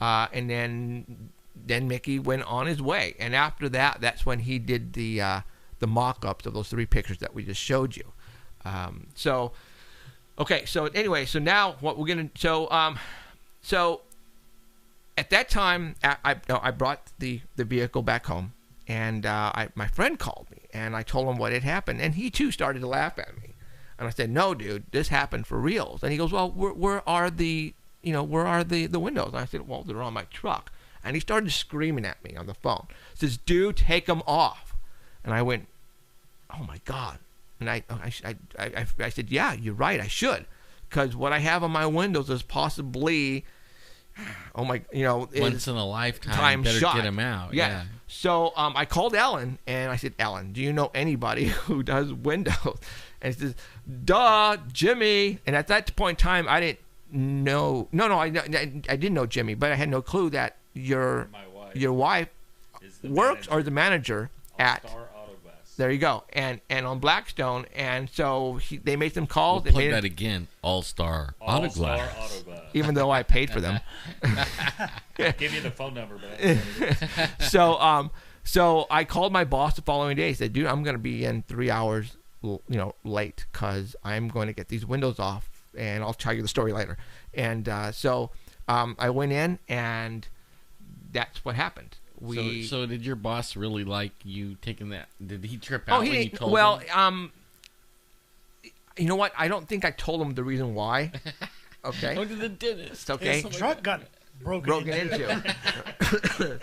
and then Mickey went on his way, and after that, that's when he did the mock-ups of those 3 pictures that we just showed you. So anyway, so now what we're gonna so at that time I brought the vehicle back home, and my friend called me, and I told him what had happened, and he too started to laugh at me, and I said, no, dude, this happened for reals. And he goes, well, where are the windows? And I said, well, they're on my truck. And he started screaming at me on the phone. He says, dude, take them off. And I went, oh my God. And I said, yeah, you're right, I should. Because what I have on my windows is possibly, oh my, Once in a lifetime. Better shot. get him out. Yeah. So I called Ellen and I said, Ellen, do you know anybody who does windows? And she says, duh, Jimmy. And at that point in time, I didn't know. I didn't know Jimmy, but I had no clue that your wife works or the manager at. There you go, and on Blackstone, and so they made some calls. We'll plug that again, All-Star Auto Glass. Even though I paid for them. Give you the phone number, but so I called my boss the following day. He said, "Dude, I'm going to be in 3 hours, late because I'm going to get these windows off, and I'll tell you the story later." And so I went in, and that's what happened. So did your boss really like you taking that? Did he trip out when you told him? Well, you know what? I don't think I told him the reason why. Okay. Go to the dentist. Okay. His truck got broken into.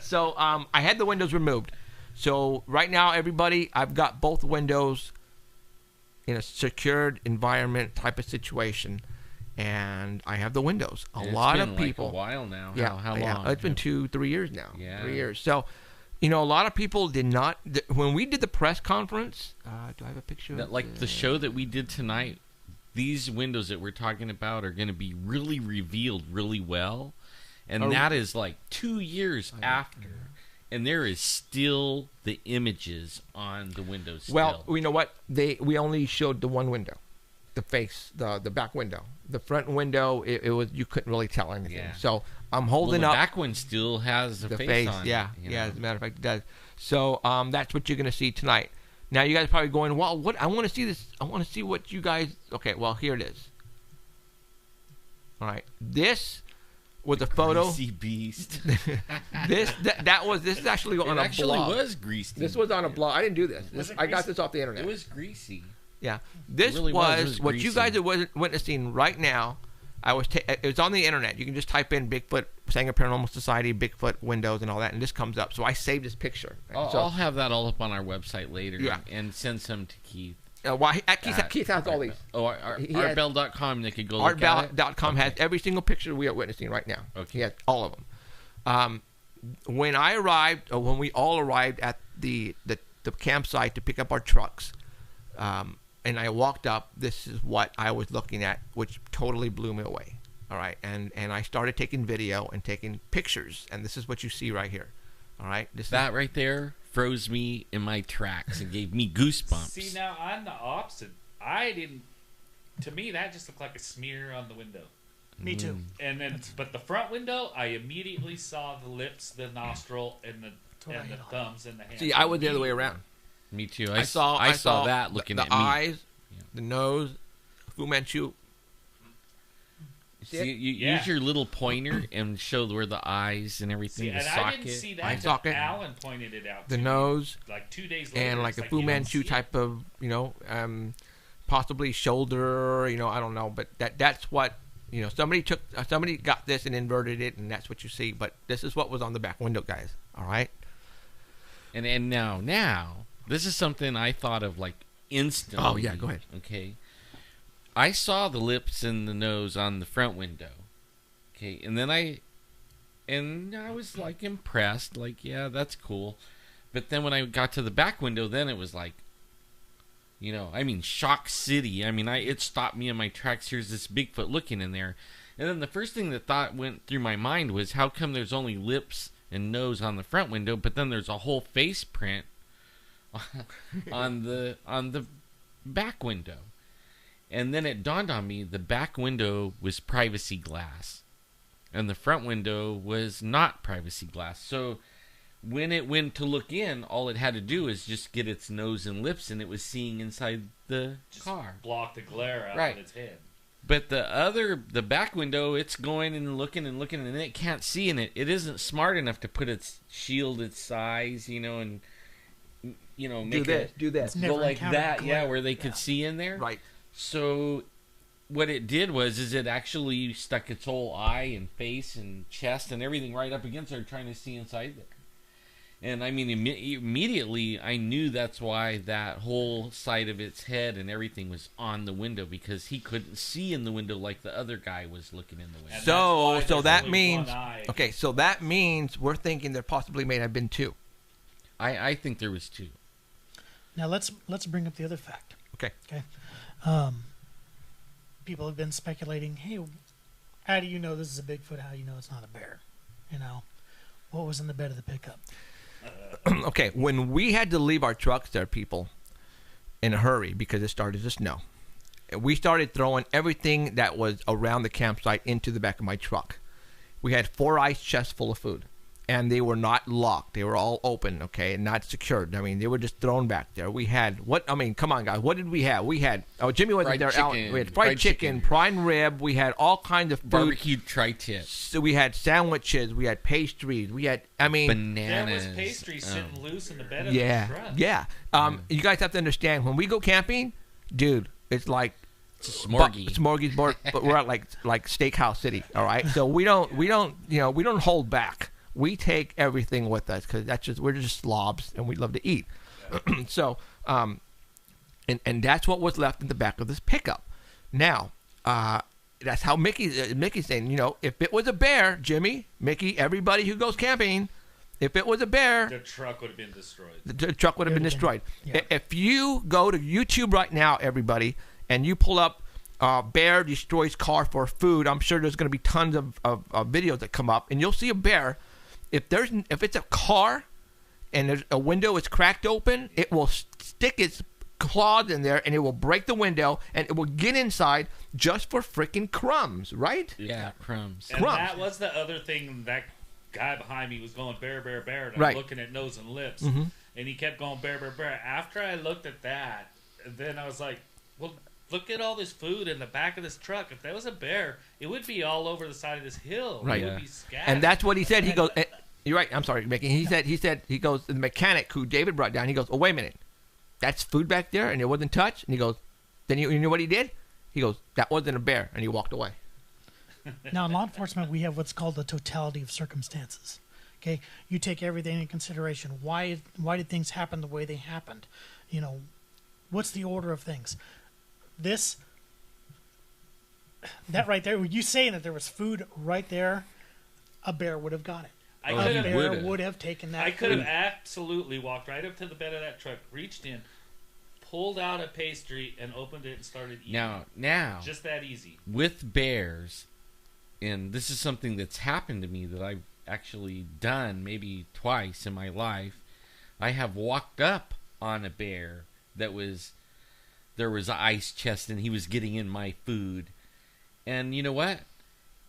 So I had the windows removed. So right now, everybody, I've got both windows in a secured environment type of situation. And I have the windows. A lot of people. Like a while now. Yeah. How long? Yeah. It's been 2-3 years now. Yeah. 3 years. So, a lot of people did not. When we did the press conference, do I have a picture? Like the show that we did tonight, these windows that we're talking about are going to be really revealed really well. And that is like 2 years after. And there is still the images on the windows still. Well, you know what? We only showed the one window. The face, the back window. The front window, it was, you couldn't really tell anything. Yeah. So I'm holding up. The back one still has the face on Yeah, it, as a matter of fact, it does. So that's what you're going to see tonight. Now you guys are probably going, well, what? I want to see this. I want to see what you guys. Okay, well here it is. All right, this was a photo. Greasy beast. This is actually on a blog. It actually was greasy. This was on a blog. I didn't do this. I got this off the internet. It was greasy. Yeah, this really was what greasy. you guys are witnessing right now. It was on the internet. You can just type in Bigfoot, Sanger Paranormal Society, Bigfoot windows, and all that, and this comes up. So I saved this picture. I'll have that all up on our website later. Yeah. And send some to Keith. Keith has all these. Oh, artbell.com. They could go look at it. Artbell.com has every single picture we are witnessing right now. Okay. He has all of them. When I arrived, or when we all arrived at the campsite to pick up our trucks, and I walked up, this is what I was looking at, which totally blew me away. All right, and I started taking video and taking pictures, and this is what you see right here. All right, that right there froze me in my tracks and gave me goosebumps. See, now I'm the opposite. To me, that just looked like a smear on the window. Me too. And then, but the front window, I immediately saw the lips, the nostril, and the thumbs and the hands. See, I was the other way around. Me too. I saw that looking the at me. eyes, the nose, Fu Manchu. See, you use your little pointer and show where the eyes and everything. See, the and socket. I didn't see that until Alan pointed it out. The nose, like 2 days later, and like a Fu Manchu type of, possibly shoulder. I don't know, but that's what somebody got this and inverted it, and that's what you see. But this is what was on the back window, guys. All right. And now this is something I thought of like instantly. Oh yeah, go ahead. Okay. I saw the lips and the nose on the front window. Okay, and then I was like impressed, like, yeah, that's cool. But then when I got to the back window, then it was like, shock city. It stopped me in my tracks. Here's this Bigfoot looking in there. And then the first thing that went through my mind was, how come there's only lips and nose on the front window, but then there's a whole face print on the back window? And then it dawned on me, the back window was privacy glass, and the front window was not privacy glass. So when it went to look in, all it had to do is just get its nose and lips, and it was seeing inside the car. Block the glare out Right. of its head. But the back window, it's going and looking, and it can't see in it. It isn't smart enough to put its size, and make do this. go like that, where they could see in there. Right. So what it did was it actually stuck its whole eye and face and chest and everything right up against her, trying to see inside there. And I mean, immediately I knew that's why that whole side of its head and everything was on the window, because he couldn't see in the window like the other guy was looking in the window. So that means, okay, so that means we're thinking there possibly may have been two. I think there was two. Now let's bring up the other fact. Okay. Okay. People have been speculating, hey, how do you know this is a Bigfoot? How do you know it's not a bear? You know, what was in the bed of the pickup? Okay, when we had to leave our trucks there, people, in a hurry because it started to snow, we started throwing everything that was around the campsite into the back of my truck. We had 4 ice chests full of food, and they were not locked. They were all open, okay, and not secured. I mean, they were just thrown back there. We had, come on, guys, what did we have? We had, Jimmy wasn't there. Alan, we had fried chicken, prime rib. We had all kinds of food. Barbecued tri-tip. So we had sandwiches. We had pastries. We had, bananas. There was pastries sitting loose in the bed of yeah, the truck. yeah. You guys have to understand, when we go camping, dude, it's like it's a smorgasbord, but we're at like Steakhouse City, all right? So we don't hold back. We take everything with us because we're just slobs and we love to eat. Yeah. So, and that's what was left in the back of this pickup. Now, that's how Mickey's saying, if it was a bear, Jimmy, Mickey, everybody who goes camping, if it was a bear, the truck would have been destroyed. The truck would have been destroyed. Yeah. If you go to YouTube right now, everybody, and you pull up bear destroys car for food, I'm sure there's going to be tons of videos that come up, and you'll see a bear. If it's a car and there's a window is cracked open, it will stick its claws in there and it will break the window and it will get inside just for freaking crumbs, right? Yeah, crumbs. And that was the other thing. That guy behind me was going bear, bear, bear, and I'm looking at nose and lips, and he kept going bear, bear, bear. After I looked at that, then I was like, well, look at all this food in the back of this truck. If there was a bear, it would be all over the side of this hill. Right. It would be scattered. And that's what he said. He goes, you're right. I'm sorry, Mickey. He goes, the mechanic who David brought down, he goes, oh, wait a minute. That's food back there and it wasn't touched? And he goes, then you know what he did? He goes, that wasn't a bear. And he walked away. Now, in law enforcement, we have what's called the totality of circumstances. Okay? You take everything into consideration. Why did things happen the way they happened? What's the order of things? That right there, you saying that there was food right there, a bear would have got it. A bear would have taken that. I could have absolutely walked right up to the bed of that truck, reached in, pulled out a pastry, and opened it and started eating. Now, just that easy. With bears, and this is something that's happened to me that I've actually done maybe twice in my life. I have walked up on a bear there was an ice chest and he was getting in my food. And you know what?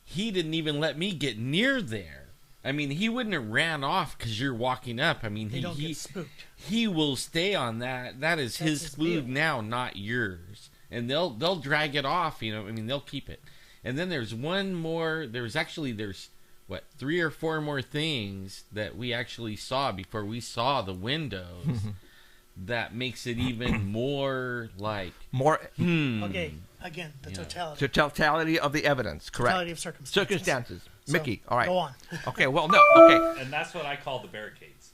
He didn't even let me get near there. I mean, he wouldn't have ran off because you're walking up. I mean, they don't get spooked. He will stay on that. That's his food now, not yours. And they'll drag it off. They'll keep it. And then there's one more. There's 3 or 4 more things that we actually saw before we saw the windows. That makes it even more like Okay, again, the totality. The totality of the evidence, correct? Totality of circumstances. So, Mickey, all right. Go on. Okay, well, no, okay. And that's what I call the barricades.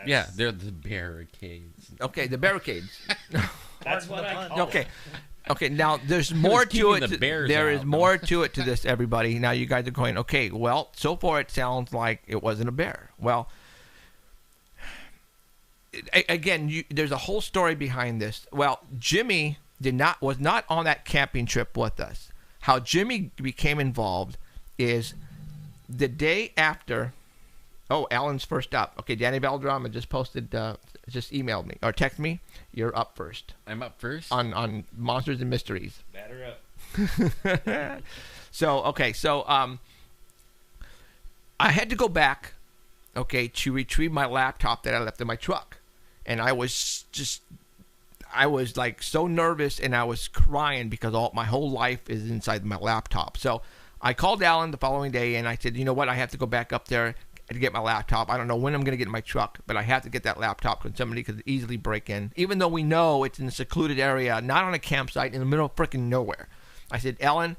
They're the barricades. Okay, the barricades. That's what I call it. Okay, now there's more to it. There is more to it to this, everybody. Now you guys are going, okay, well, so far it sounds like it wasn't a bear. Well, again, there's a whole story behind this. Well, Jimmy was not on that camping trip with us. How Jimmy became involved is the day after. Oh, Alan's first up. Okay, Danny Valderrama just emailed me or texted me. You're up first. I'm up first? On Monsters and Mysteries. Batter up. So I had to go back, to retrieve my laptop that I left in my truck. And I was like so nervous and I was crying because my whole life is inside my laptop. So I called Alan the following day and I said, you know what, I have to go back up there to get my laptop. I don't know when I'm going to get in my truck, but I have to get that laptop because somebody could easily break in. Even though we know it's in a secluded area, not on a campsite, in the middle of freaking nowhere. I said, Alan,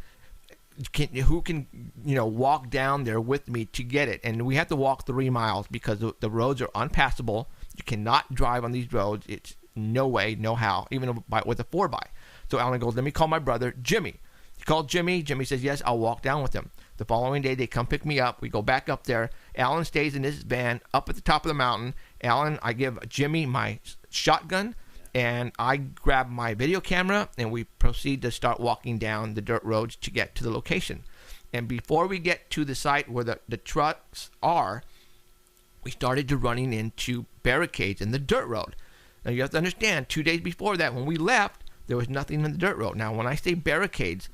who can walk down there with me to get it. And we have to walk 3 miles because the roads are unpassable. You cannot drive on these roads. It's no way, no how, even with a 4x. So Alan goes, let me call my brother, Jimmy. He called Jimmy. Jimmy says, yes, I'll walk down with him. The following day, they come pick me up. We go back up there. Alan stays in his van up at the top of the mountain. I give Jimmy my shotgun, and I grab my video camera, and we proceed to start walking down the dirt roads to get to the location. And before we get to the site where the trucks are, we started to running into barricades in the dirt road. Now, you have to understand, 2 days before that, when we left, there was nothing in the dirt road. Now, when I say barricades,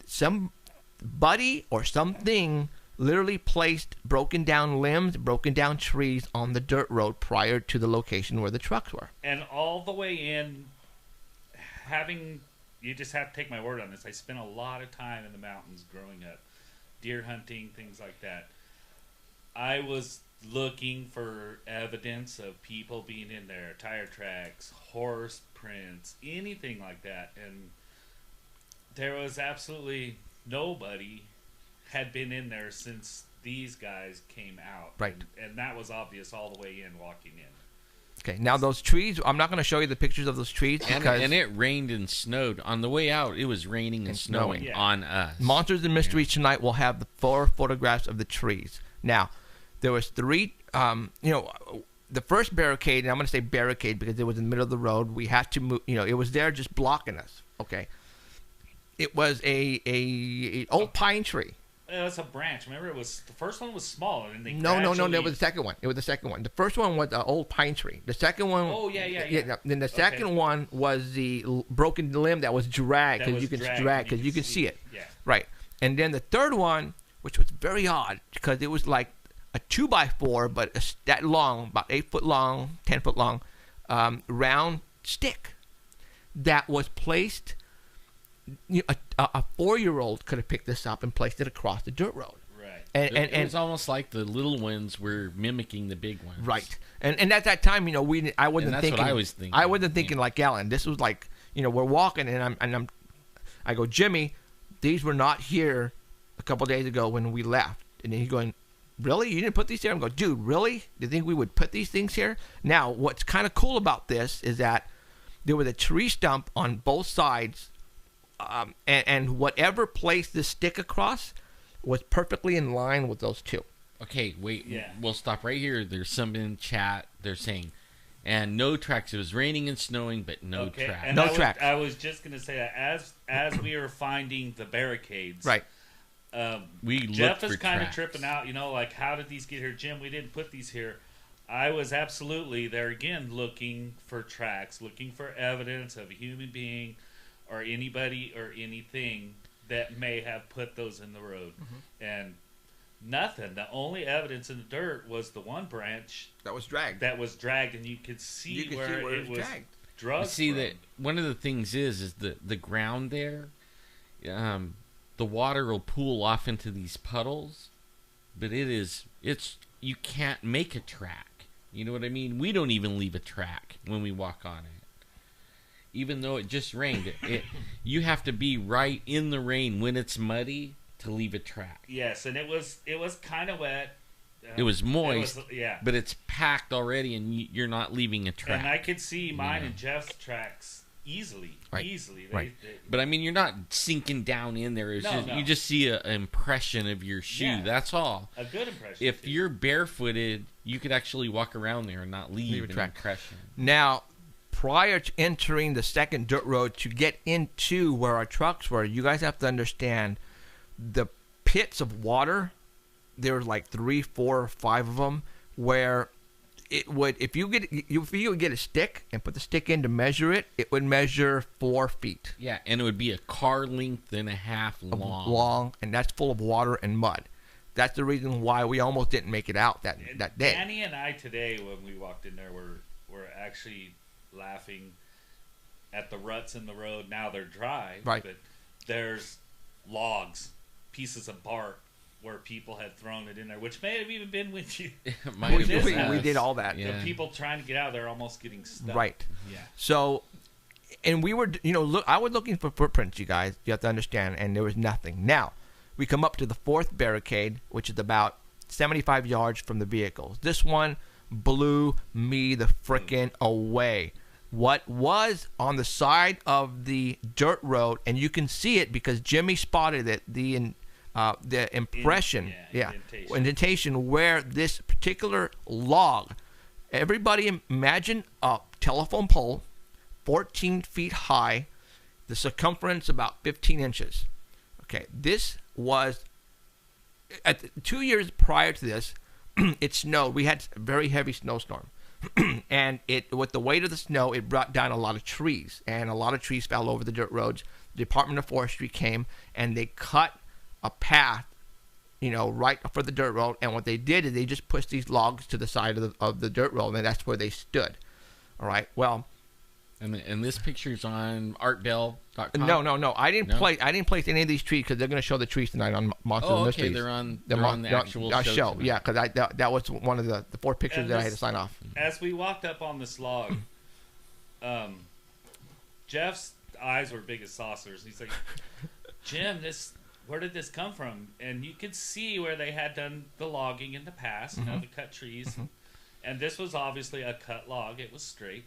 somebody or something literally placed broken down limbs, broken down trees on the dirt road prior to the location where the trucks were. And all the way in, you just have to take my word on this. I spent a lot of time in the mountains growing up, deer hunting, things like that. I was looking for evidence of people being in there, tire tracks, horse prints, anything like that. And there was absolutely nobody had been in there since these guys came out. Right. And that was obvious all the way in, walking in. Okay, now those trees, I'm not going to show you the pictures of those trees because... And it rained and snowed. On the way out, it was raining and snowing on us. Monsters and Mysteries tonight will have the 4 photographs of the trees. Now, there was 3, the first barricade, and I'm going to say barricade because it was in the middle of the road. We had to move, it was there just blocking us, okay? It was a old pine tree. It was a branch. Remember, the first one was smaller, and they No, that was the second one. It was the second one. The first one was an old pine tree. The second one... Oh, yeah. Then the second one was the broken limb that was dragged because you can see it. Yeah. Right. And then the third one, which was very odd because it was like a 2x4, but that long, about 8 foot long, 10 foot long, round stick that was placed... A 4-year-old could have picked this up and placed it across the dirt road. Right. And it was almost like the little ones were mimicking the big ones. Right. And at that time, I wasn't that's thinking. what I was thinking. I wasn't thinking like Alan. This was like, we're walking, I go, Jimmy, these were not here a couple days ago when we left. And then he's going, really? You didn't put these here? I'm going, dude, really? Do you think we would put these things here? Now, what's kind of cool about this is that there was a tree stump on both sides. And whatever placed the stick across was perfectly in line with those 2. Okay, wait. Yeah. We'll stop right here. There's some in chat. They're saying, and no tracks. It was raining and snowing, but no tracks. And no tracks. I was just going to say that as we were finding the barricades, right? Jeff is kind of tripping out. Like, how did these get here, Jim? We didn't put these here. I was absolutely there again, looking for tracks, looking for evidence of a human being or anybody or anything that may have put those in the road. Mm-hmm. And nothing. The only evidence in the dirt was the one branch that was dragged. And you could see where it was dragged. Drugged. See, that one of the things is the ground there, the water will pool off into these puddles, but you can't make a track. You know what I mean? We don't even leave a track when we walk on it. Even though it just rained, you have to be right in the rain when it's muddy to leave a track. Yes, and it was kind of wet. It was moist, but it's packed already, and you're not leaving a track. And I could see mine and Jeff's tracks easily. Right. But I mean, you're not sinking down in there. You just see an impression of your shoe. Yeah. That's all. A good impression. If you're barefooted, you could actually walk around there and not leave an impression. Now, prior to entering the second dirt road to get into where our trucks were, you guys have to understand the pits of water. There were like 3, 4, 5 of them where it would, if you would get a stick and put the stick in to measure it, it would measure 4 feet. Yeah, and it would be a car length and a half long. And that's full of water and mud. That's the reason why we almost didn't make it out that day. Danny and I today, when we walked in there, were actually laughing at the ruts in the road. Now they're dry, right? But there's logs, pieces of bark where people had thrown it in there, which may have even been with you. We did all that. Yeah. The people trying to get out of there almost getting stuck. Right. Yeah. So, And we were, I was looking for footprints, you guys. You have to understand, and there was nothing. Now, we come up to the fourth barricade, which is about 75 yards from the vehicles. This one blew me the frickin' away. What was on the side of the dirt road, and you can see it because Jimmy spotted it, the impression, indentation where this particular log, everybody imagine a telephone pole, 14 feet high, the circumference about 15 inches. Okay, this was, 2 years prior to this, it snowed. We had a very heavy snowstorm. And with the weight of the snow, it brought down a lot of trees. And a lot of trees fell over the dirt roads. The Department of Forestry came, and they cut a path, right for the dirt road. And what they did is they just pushed these logs to the side of the dirt road, and that's where they stood. All right, well... And this picture's on artbell.com? No. I didn't place any of these trees because they're going to show the trees tonight on Monsters and Mysteries. They're on the actual show tonight. Yeah, because that was one of the 4 pictures that I had to sign off. As we walked up on this log, Jeff's eyes were big as saucers. He's like, Jim, where did this come from? And you could see where they had done the logging in the past, the cut trees. And this was obviously a cut log. It was straight.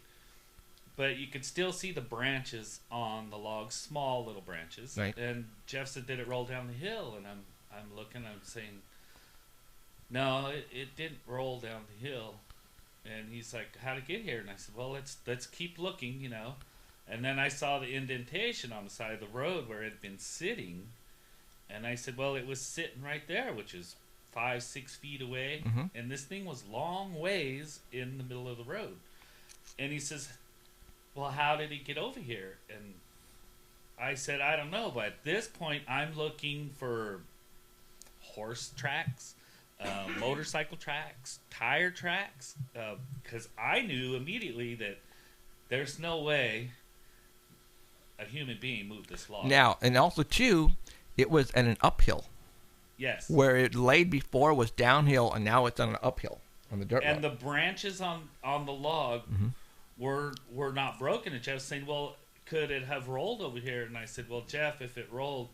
But you could still see the branches on the log, small little branches. Right. And Jeff said, "Did it roll down the hill?" And I'm looking, I'm saying, "No, it didn't roll down the hill." And he's like, "How'd it get here?" And I said, "Well, let's keep looking, And then I saw the indentation on the side of the road where it had been sitting, and I said, "Well, it was sitting right there, which is 5-6 feet away, and this thing was long ways in the middle of the road." And he says, "Well, how did he get over here?" And I said, "I don't know, but at this point, I'm looking for horse tracks, motorcycle tracks, tire tracks, because I knew immediately that there's no way a human being moved this log." Now, and also, too, it was at an uphill. Yes. Where it laid before was downhill, and now it's on an uphill on the dirt road. And the branches on the log... were not broken. And Jeff's saying, "Well, could it have rolled over here?" And I said, "Well, Jeff, if it rolled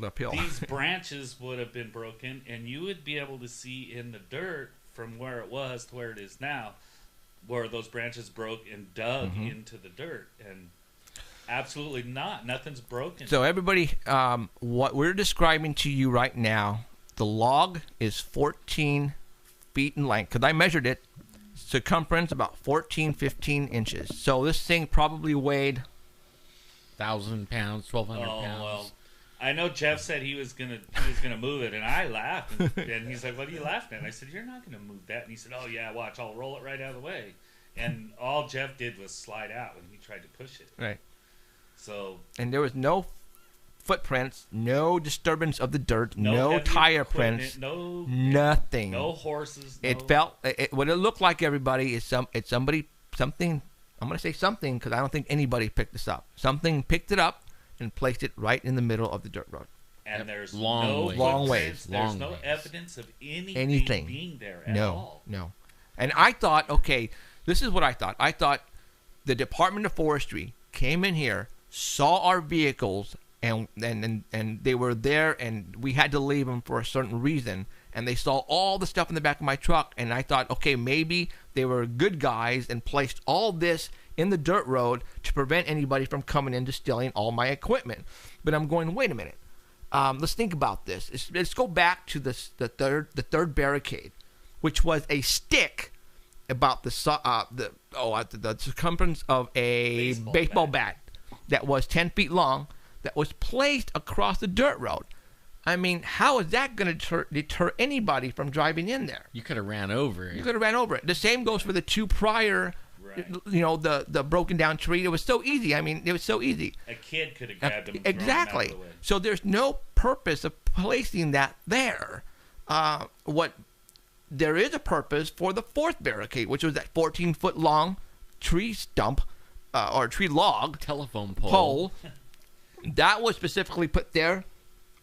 uphill. These branches would have been broken, and you would be able to see in the dirt from where it was to where it is now, where those branches broke and dug into the dirt." And absolutely not. Nothing's broken. So everybody, what we're describing to you right now, the log is 14 feet in length, because I measured it. Circumference about 15 inches. So this thing probably weighed 1,000 pounds, 1,200 pounds. Well, I know Jeff said he was gonna move it, and I laughed. And he's like, "What are you laughing at?" And I said, "You're not gonna move that." And he said, "Oh yeah, watch, I'll roll it right out of the way." And all Jeff did was slide out when he tried to push it. Right. So. And there was no footprints, no disturbance of the dirt, no tire prints, nothing. No horses. It felt what it looked like. Everybody is something. I'm going to say something because I don't think anybody picked this up. Something picked it up and placed it right in the middle of the dirt road. And there's long ways. There's no evidence of anything being there at all. No. And I thought, okay, this is what I thought. I thought the Department of Forestry came in here, saw our vehicles. And they were there, and we had to leave them for a certain reason. And they saw all the stuff in the back of my truck, and I thought, okay, maybe they were good guys and placed all this in the dirt road to prevent anybody from coming in to stealing all my equipment. But I'm going, wait a minute. Let's think about this. Let's go back to the third barricade, which was a stick about the circumference of a baseball bat that was 10 feet long. That was placed across the dirt road. I mean, how is that going to deter anybody from driving in there? You could have ran over it. You could have ran over it. The same goes for the 2 prior, the broken down tree. It was so easy. I mean, it was so easy. A kid could have grabbed them. Exactly. Thrown them out of the way. So there's no purpose of placing that there. There is a purpose for the 4th barricade, which was that 14-foot long tree stump or tree log. Telephone pole. That was specifically put there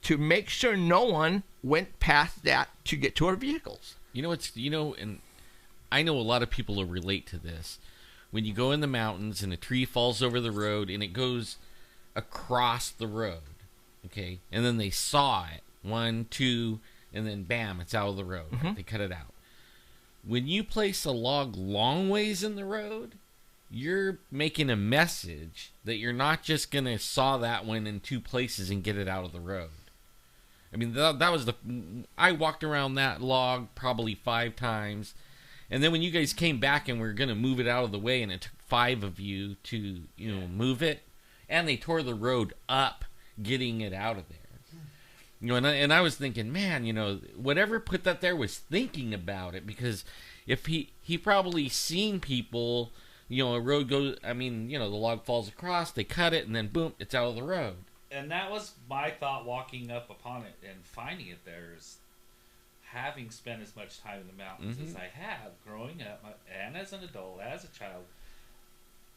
to make sure no one went past that to get to our vehicles. And I know a lot of people will relate to this. when you go in the mountains and a tree falls over the road and it goes across the road, okay? And then they saw it, 1, 2, and then bam, it's out of the road. They cut it out. When you place a log long ways in the road, you're making a message that you're not just going to saw that one in 2 places and get it out of the road. I mean, that was I walked around that log probably 5 times. And then when you guys came back and we were going to move it out of the way, and it took 5 of you to, move it, and they tore the road up getting it out of there. And I was thinking, man, whatever put that there was thinking about it, because if he probably seen people, a road goes, the log falls across, they cut it, and then boom, it's out of the road. And that was my thought walking up upon it and finding it there, is having spent as much time in the mountains as I have growing up, and as an adult, as a child,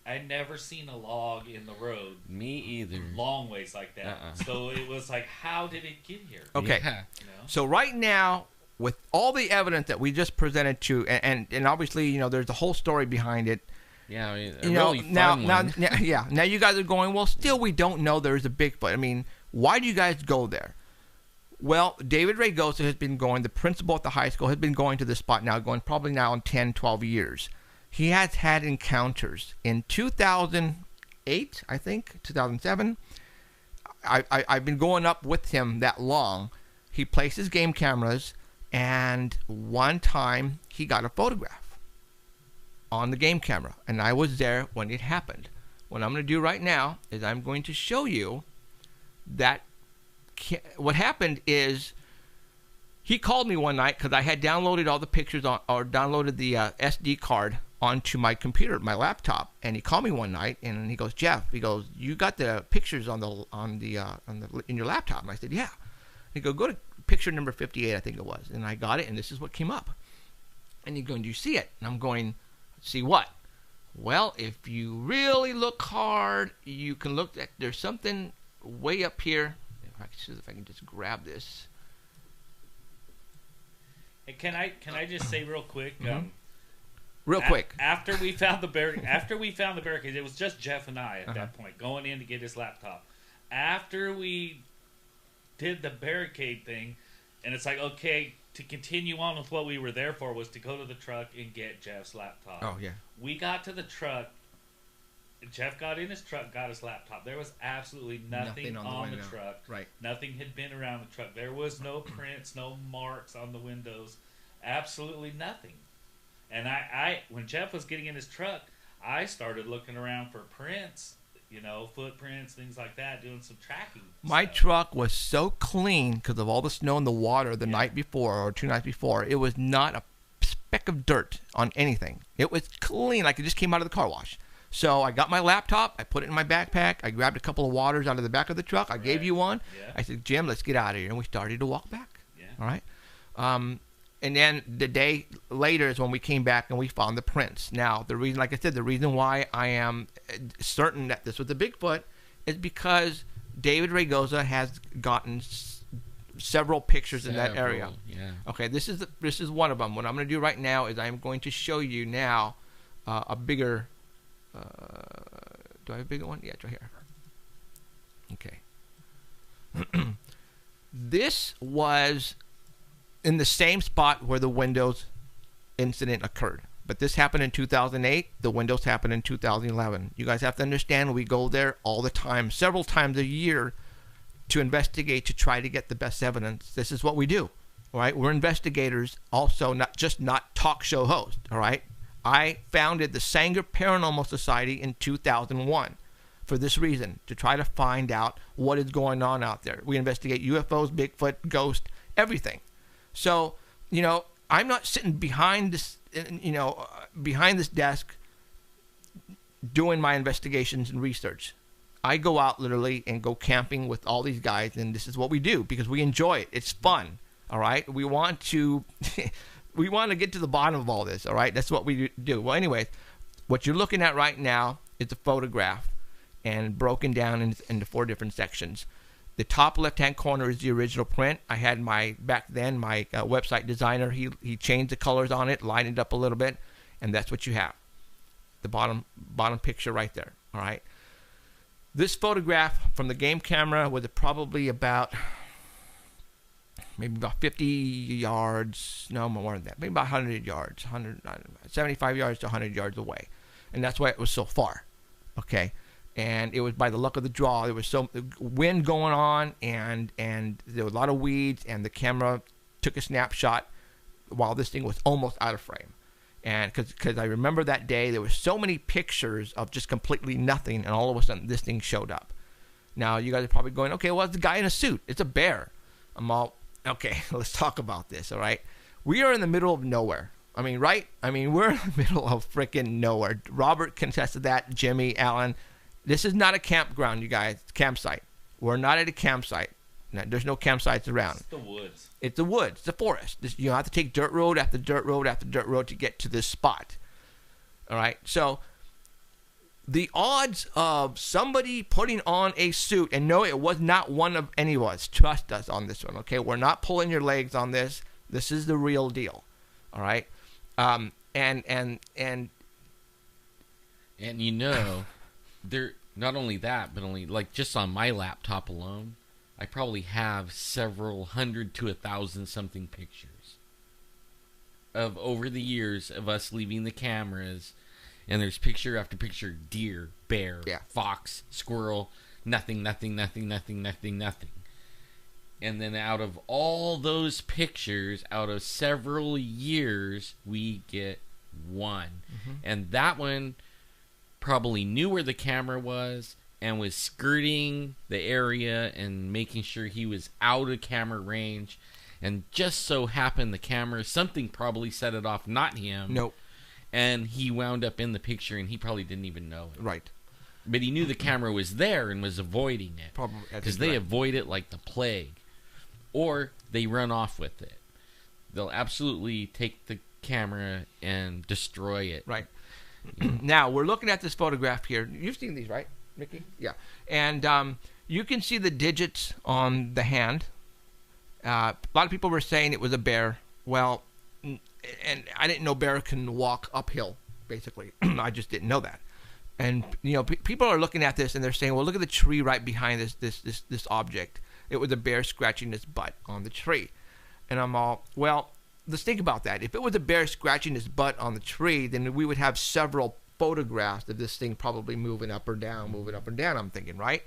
I'd never seen a log in the road. Me either. Long ways like that. So it was like, how did it get here? Okay. Yeah. So right now, with all the evidence that we just presented to, and obviously, there's the whole story behind it. Yeah, Really fun one. Now you guys are going, well, still we don't know there's a Bigfoot. I mean, why do you guys go there? Well, David Ragosa has been going, the principal at the high school, has been going to this spot now, going probably now in 10, 12 years. He has had encounters. In 2008, I think, 2007, I've been going up with him that long. He places game cameras, and one time he got a photograph on the game camera, and I was there when it happened. What I'm going to do right now is I'm going to show you that what happened is he called me one night because I had downloaded all the pictures or downloaded the SD card onto my computer, my laptop, and he called me one night and he goes, Jeff, he goes, you got the pictures in your laptop? And I said, yeah. He goes, go to picture number 58, I think it was, and I got it, and this is what came up. And he's going, do you see it? And I'm going, see what? Well, if you really look hard, you can look at, there's something way up here. If I can just grab this. Hey, can I just say real quick? Real quick. After we found the barricade, it was just Jeff and I at that point going in to get his laptop. After we did the barricade thing, and it's like, okay, to continue on with what we were there for was to go to the truck and get Jeff's laptop. Oh yeah. We got to the truck. Jeff got in his truck, got his laptop. There was absolutely nothing on the truck. Right. Nothing had been around the truck. There was no prints, no marks on the windows. Absolutely nothing. And I when Jeff was getting in his truck, I started looking around for prints, footprints, things like that, doing some tracking. My truck was so clean because of all the snow and the water the night before or 2 nights before. It was not a speck of dirt on anything. It was clean, like it just came out of the car wash. So I got my laptop, I put it in my backpack, I grabbed a couple of waters out of the back of the truck, I gave you one. Yeah. I said, Jim, let's get out of here. And we started to walk back. Yeah. All right. And then the day later is when we came back and we found the prints. Now, the reason, like I said, the reason why I am certain that this was the Bigfoot is because David Ragosa has gotten several pictures in that area. Yeah. Okay, this is one of them. What I'm going to do right now is I'm going to show you now a bigger. Do I have a bigger one? Yeah, it's right here. Okay. This was in the same spot where the Windows incident occurred. But this happened in 2008. The Windows happened in 2011. You guys have to understand we go there all the time, several times a year, to investigate, to try to get the best evidence. This is what we do. All right? We're investigators, also not talk show hosts. All right? I founded the Sanger Paranormal Society in 2001 for this reason, to try to find out what is going on out there. We investigate UFOs, Bigfoot, ghosts, everything. So, I'm not sitting behind this, behind this desk doing my investigations and research. I go out literally and go camping with all these guys, and this is what we do because we enjoy it. It's fun. All right? We want to we want to get to the bottom of all this, all right? That's what we do. Well, anyways, what you're looking at right now is a photograph and broken down into 4 different sections. The top left-hand corner is the original print. I had back then my website designer, he changed the colors on it, lined it up a little bit, and that's what you have. the bottom picture right there. All right. This photograph from the game camera was probably about 50 yards, no more than that, maybe about 100 yards, 75 yards to 100 yards away. And that's why it was so far, okay? And it was by the luck of the draw. There was so wind going on, and there was a lot of weeds, and the camera took a snapshot while this thing was almost out of frame. And because I remember that day, there were so many pictures of just completely nothing, and all of a sudden this thing showed up. Now, you guys are probably going, okay, well, it's a guy in a suit. It's a bear. I'm all, okay, let's talk about this, all right? We are in the middle of nowhere. I mean, right? I mean, we're in the middle of freaking nowhere. Robert contested that, Jimmy, Alan. This is not a campground, you guys. It's a campsite. We're not at a campsite. No, there's no campsites around. It's the woods. It's the woods. It's the forest. You have to take dirt road after dirt road after dirt road to get to this spot. All right? So the odds of somebody putting on a suit, and no, it was not one of anyone's. Trust us on this one, okay? We're not pulling your legs on this. This is the real deal. All right? And you know, there not only that, but only like just on my laptop alone, I probably have several hundred to 1,000 something pictures of over the years of us leaving the cameras, and there's picture after picture: deer, bear, fox, squirrel, nothing. And then out of all those pictures, out of several years, we get one. Mm-hmm. And that one probably knew where the camera was and was skirting the area and making sure he was out of camera range. And just so happened the camera, something probably set it off, not him. Nope. And he wound up in the picture, and he probably didn't even know it. Right. But he knew the camera was there and was avoiding it. Probably. Because they avoid it like the plague. Or they run off with it. They'll absolutely take the camera and destroy it. Right. Now, we're looking at this photograph here. You've seen these, right, Mickey? Yeah. And you can see the digits on the hand. A lot of people were saying it was a bear. Well, and I didn't know bear can walk uphill, basically. I just didn't know that. And, you know, people are looking at this and they're saying, well, look at the tree right behind this object. It was a bear scratching its butt on the tree. And I'm all, well, let's think about that. If it was a bear scratching his butt on the tree, then we would have several photographs of this thing probably moving up or down, I'm thinking, right?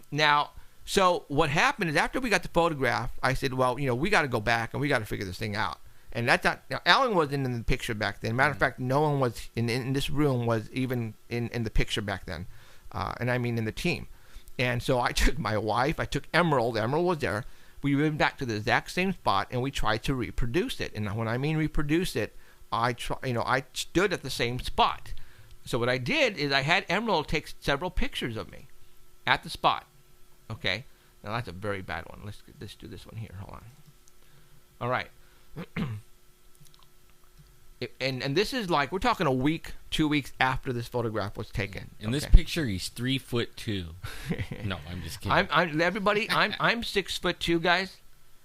Now, so what happened is after we got the photograph, I said, well, you know, we got to go back and we got to figure this thing out. And that's not, now, Alan wasn't in the picture back then. Matter of fact, no one was in this room was even in the picture back then. And I mean in the team. And so I took my wife, I took Emerald was there. We went back to the exact same spot and we tried to reproduce it. And when I mean reproduce it, I stood at the same spot. So what I did is I had Emerald take several pictures of me at the spot. Okay. Now that's a very bad one. Let's do this one here. Hold on. All right. And this is like, we're talking a week, 2 weeks after this photograph was taken. In this picture, he's 3'2". No, I'm just kidding. I'm 6'2", guys.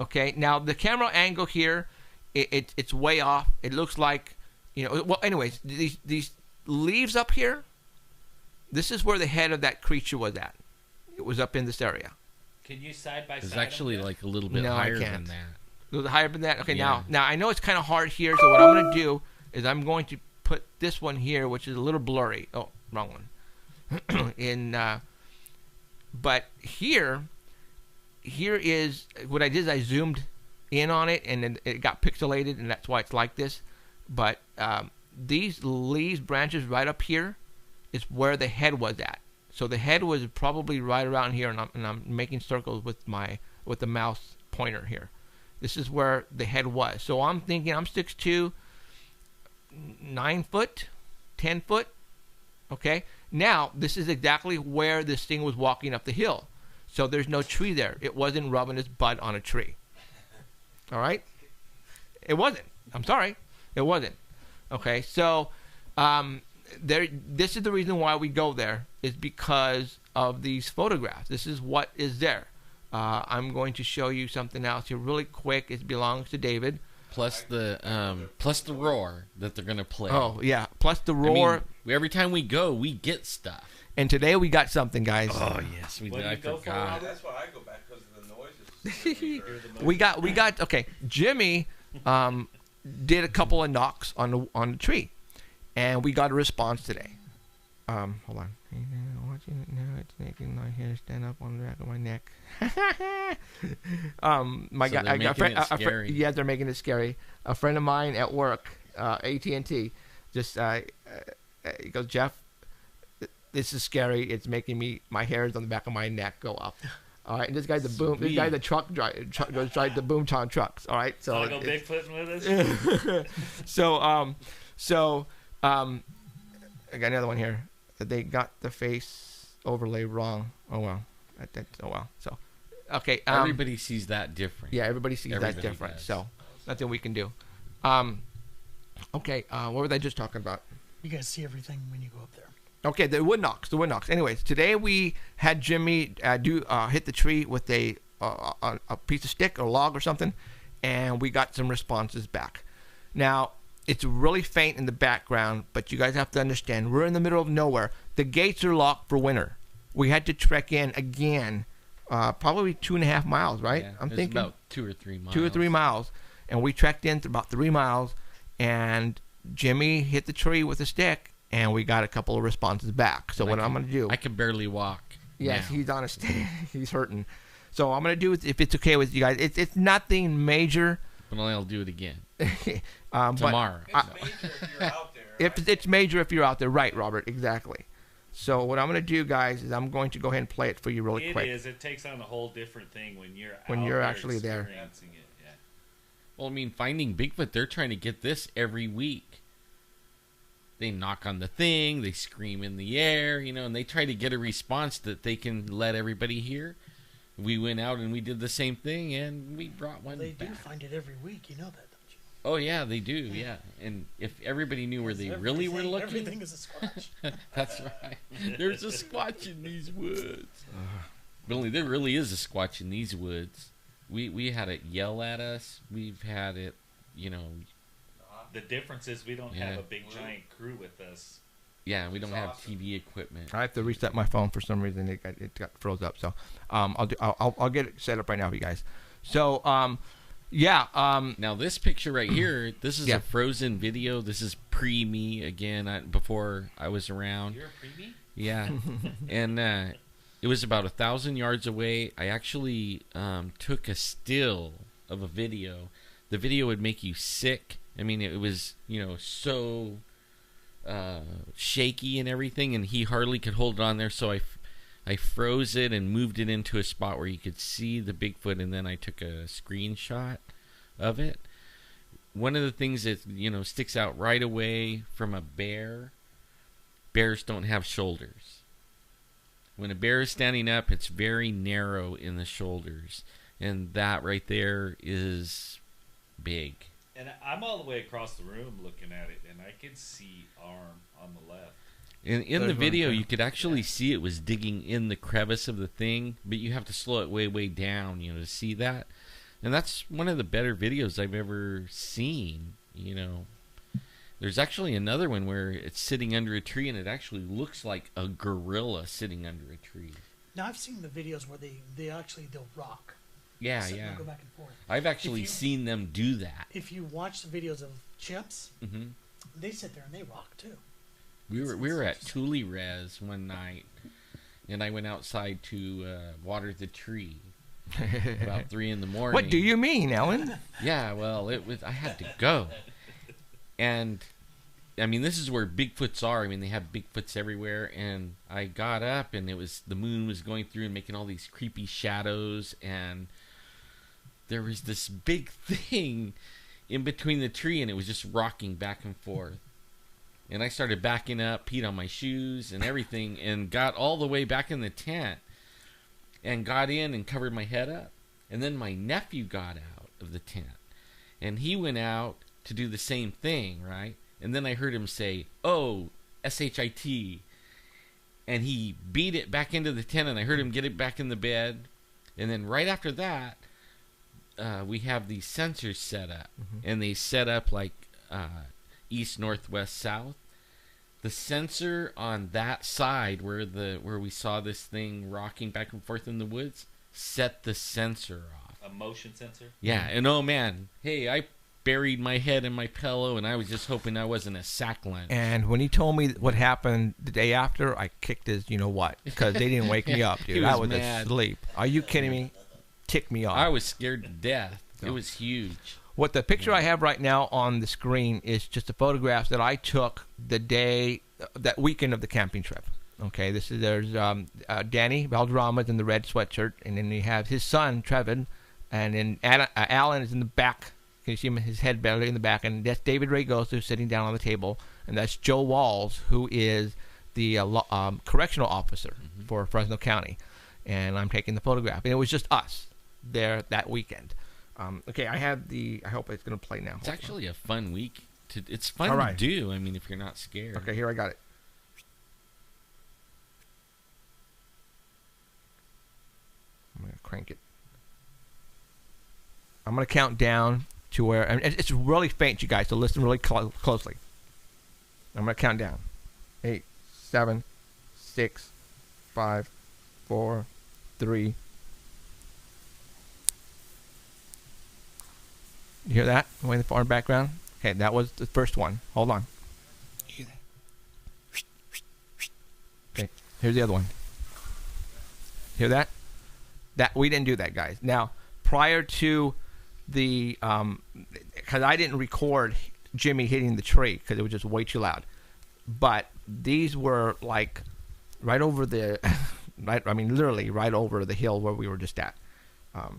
Okay. Now the camera angle here, it's way off. It looks like, you know. Well, anyways, these leaves up here. This is where the head of that creature was at. It was up in this area. Can you side by side? It's actually like a little bit higher than that. A little higher than that? Okay, yeah. Now I know it's kind of hard here, so what I'm going to do is I'm going to put this one here, which is a little blurry. Oh, wrong one. But here is, what I did is I zoomed in on it, and then it got pixelated, and that's why it's like this. But these leaves, branches right up here is where the head was at. So the head was probably right around here, and I'm making circles with the mouse pointer here. This is where the head was. So I'm thinking I'm 6'2", 9 foot, 10 foot. Okay. Now this is exactly where this thing was walking up the hill. So there's no tree there. It wasn't rubbing its butt on a tree. All right. It wasn't. I'm sorry. It wasn't. Okay. So this is the reason why we go there, is because of these photographs. This is what is there. I'm going to show you something else here really quick. It belongs to David. plus the roar that they're gonna play. Oh yeah, plus the roar. I mean, every time we go, we get stuff. And today we got something, guys. Oh yes, we did. I forgot. That's why I go back because of the noises. We got okay. Jimmy did a couple of knocks on the tree, and we got a response today. Hold on. Watching it now, it's making my hair stand up on the back of my neck. Yeah, they're making it scary. A friend of mine at work, AT&T, just he goes, Jeff, this is scary. It's making my hairs on the back of my neck go up. All right, and this guy's the truck driver, drives the Boomtown trucks. All right, so go Bigfooting with us. I got another one here. They got the face overlay wrong. Oh well. So, okay. Everybody sees that different. Yeah, everybody sees that different. Does. So, nothing we can do. Okay. What were they just talking about? You guys see everything when you go up there. Okay, the wood knocks. Anyways, today we had Jimmy hit the tree with a piece of stick or log or something, and we got some responses back. Now, it's really faint in the background, but you guys have to understand, we're in the middle of nowhere. The gates are locked for winter. We had to trek in again, probably 2.5 miles, right? Yeah, I'm thinking about 2 or 3 miles. 2 or 3 miles, and we trekked in about 3 miles, and Jimmy hit the tree with a stick, and we got a couple of responses back. So I'm going to do... I can barely walk. Yes, now. he's on a stick. He's hurting. So I'm going to do, if it's okay with you guys, it's nothing major. But I'll do it again. Tomorrow. It's major if you're out there. Right, Robert, exactly. So what I'm going to do, guys, is I'm going to go ahead and play it for you really quick. It is. It takes on a whole different thing when you're actually there. Experiencing it. Yeah. Well, I mean, finding Bigfoot, they're trying to get this every week. They knock on the thing, they scream in the air, and they try to get a response that they can let everybody hear. We went out and we did the same thing, and we brought one They back. do find it every week, you know that, don't you? Oh, yeah, they do, yeah. And if everybody knew where they really were looking... Everything is a squatch. That's right. There's a squatch in these woods. But only there really is a squatch in these woods. We had it yell at us. We've had it, The difference is we don't have a big giant crew with us. Yeah, we don't have TV equipment. I have to reset my phone for some reason. It got froze up. So I'll get it set up right now for you guys. So now this picture right here, this is a frozen video. This is pre-me again. Before I was around. You're a pre-me? Yeah, and it was about 1,000 yards away. I actually took a still of a video. The video would make you sick. I mean, it was so shaky and everything, and he hardly could hold it on there, so I froze it and moved it into a spot where you could see the Bigfoot, and then I took a screenshot of it. One of the things that sticks out right away from a bear, bears don't have shoulders. When a bear is standing up, it's very narrow in the shoulders, and that right there is big. And I'm all the way across the room looking at it, and I can see arm on the left. And in the video, you could actually see it was digging in the crevice of the thing, but you have to slow it way, way down, to see that. And that's one of the better videos I've ever seen, There's actually another one where it's sitting under a tree, and it actually looks like a gorilla sitting under a tree. Now, I've seen the videos where they'll rock. Yeah, so yeah. Go back and forth. I've actually seen them do that. If you watch the videos of chimps, they sit there and they rock too. We were at Thule Res one night, and I went outside to water the tree about 3 in the morning. What do you mean, Ellen? Yeah, well, I had to go, and I mean, this is where Bigfoots are. I mean, they have Bigfoots everywhere, and I got up, and the moon was going through and making all these creepy shadows, and there was this big thing in between the tree, and it was just rocking back and forth. And I started backing up, peed on my shoes and everything, and got all the way back in the tent and got in and covered my head up. And then my nephew got out of the tent, and he went out to do the same thing, right? And then I heard him say, "Oh, S-H-I-T." And he beat it back into the tent, and I heard him get it back in the bed. And then right after that, we have these sensors set up, and they set up like east, north, west, south. The sensor on that side where we saw this thing rocking back and forth in the woods set the sensor off. A motion sensor? Yeah, and oh man, hey, I buried my head in my pillow, and I was just hoping I wasn't a sack lunch. And when he told me what happened the day after, I kicked his what, because they didn't wake me up, dude. I was mad. asleep. Are you kidding me? Ticked me off. I was scared to death. It was huge. What the picture I have right now on the screen is just the photographs that I took the day, that weekend of the camping trip. Okay, there's Danny Valderrama is in the red sweatshirt, and then you have his son Trevin, and then Alan is in the back. Can you see him, his head barely in the back? And that's David Ragoso sitting down on the table, and that's Joe Walls, who is the correctional officer for Fresno County, and I'm taking the photograph, and it was just us there that weekend. Okay, I hope it's going to play now. It's actually a fun week. It's fun to do. I mean, if you're not scared. Okay, here I got it. I'm going to crank it. I'm going to count down to where, and it's really faint, you guys, so listen really closely. I'm going to count down. 8, 7, 6, 5, 4, 3. You hear that? Way in the far background? Okay, that was the first one. Hold on. You hear that? Okay, here's the other one. Hear that? That we didn't do that, guys. Now, prior to the, because I didn't record Jimmy hitting the tree because it was just way too loud. But these were like right over the, right. I mean, literally right over the hill where we were just at.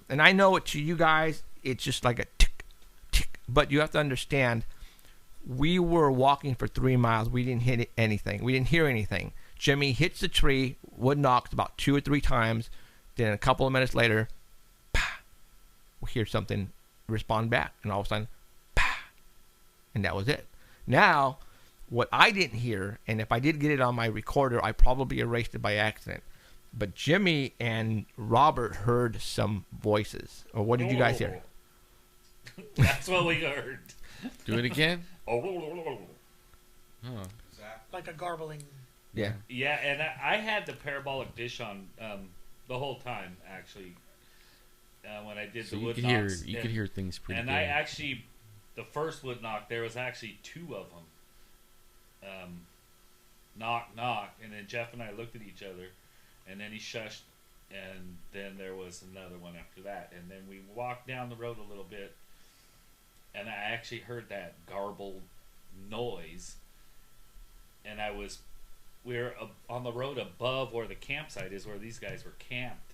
And I know it to you guys, it's just like a tick, tick. But you have to understand, we were walking for 3 miles. We didn't hit anything. We didn't hear anything. Jimmy hits the tree, wood knocks about 2 or 3 times. Then a couple of minutes later, pah, we hear something respond back, and all of a sudden, pah, and that was it. Now, what I didn't hear, and if I did get it on my recorder, I probably erased it by accident. But Jimmy and Robert heard some voices. Or what did you guys hear? That's what we heard. Do it again? Oh. Like a garbling. Yeah. Yeah, and I had the parabolic dish on the whole time, actually, when I did So the you wood could knocks. hear, you could hear things pretty and good. I actually, the first wood knock, there was actually 2 of them. Knock, knock. And then Jeff and I looked at each other, and then he shushed, and then there was another one after that. And then we walked down the road a little bit, and I actually heard that garbled noise. And we were on the road above where the campsite is, where these guys were camped,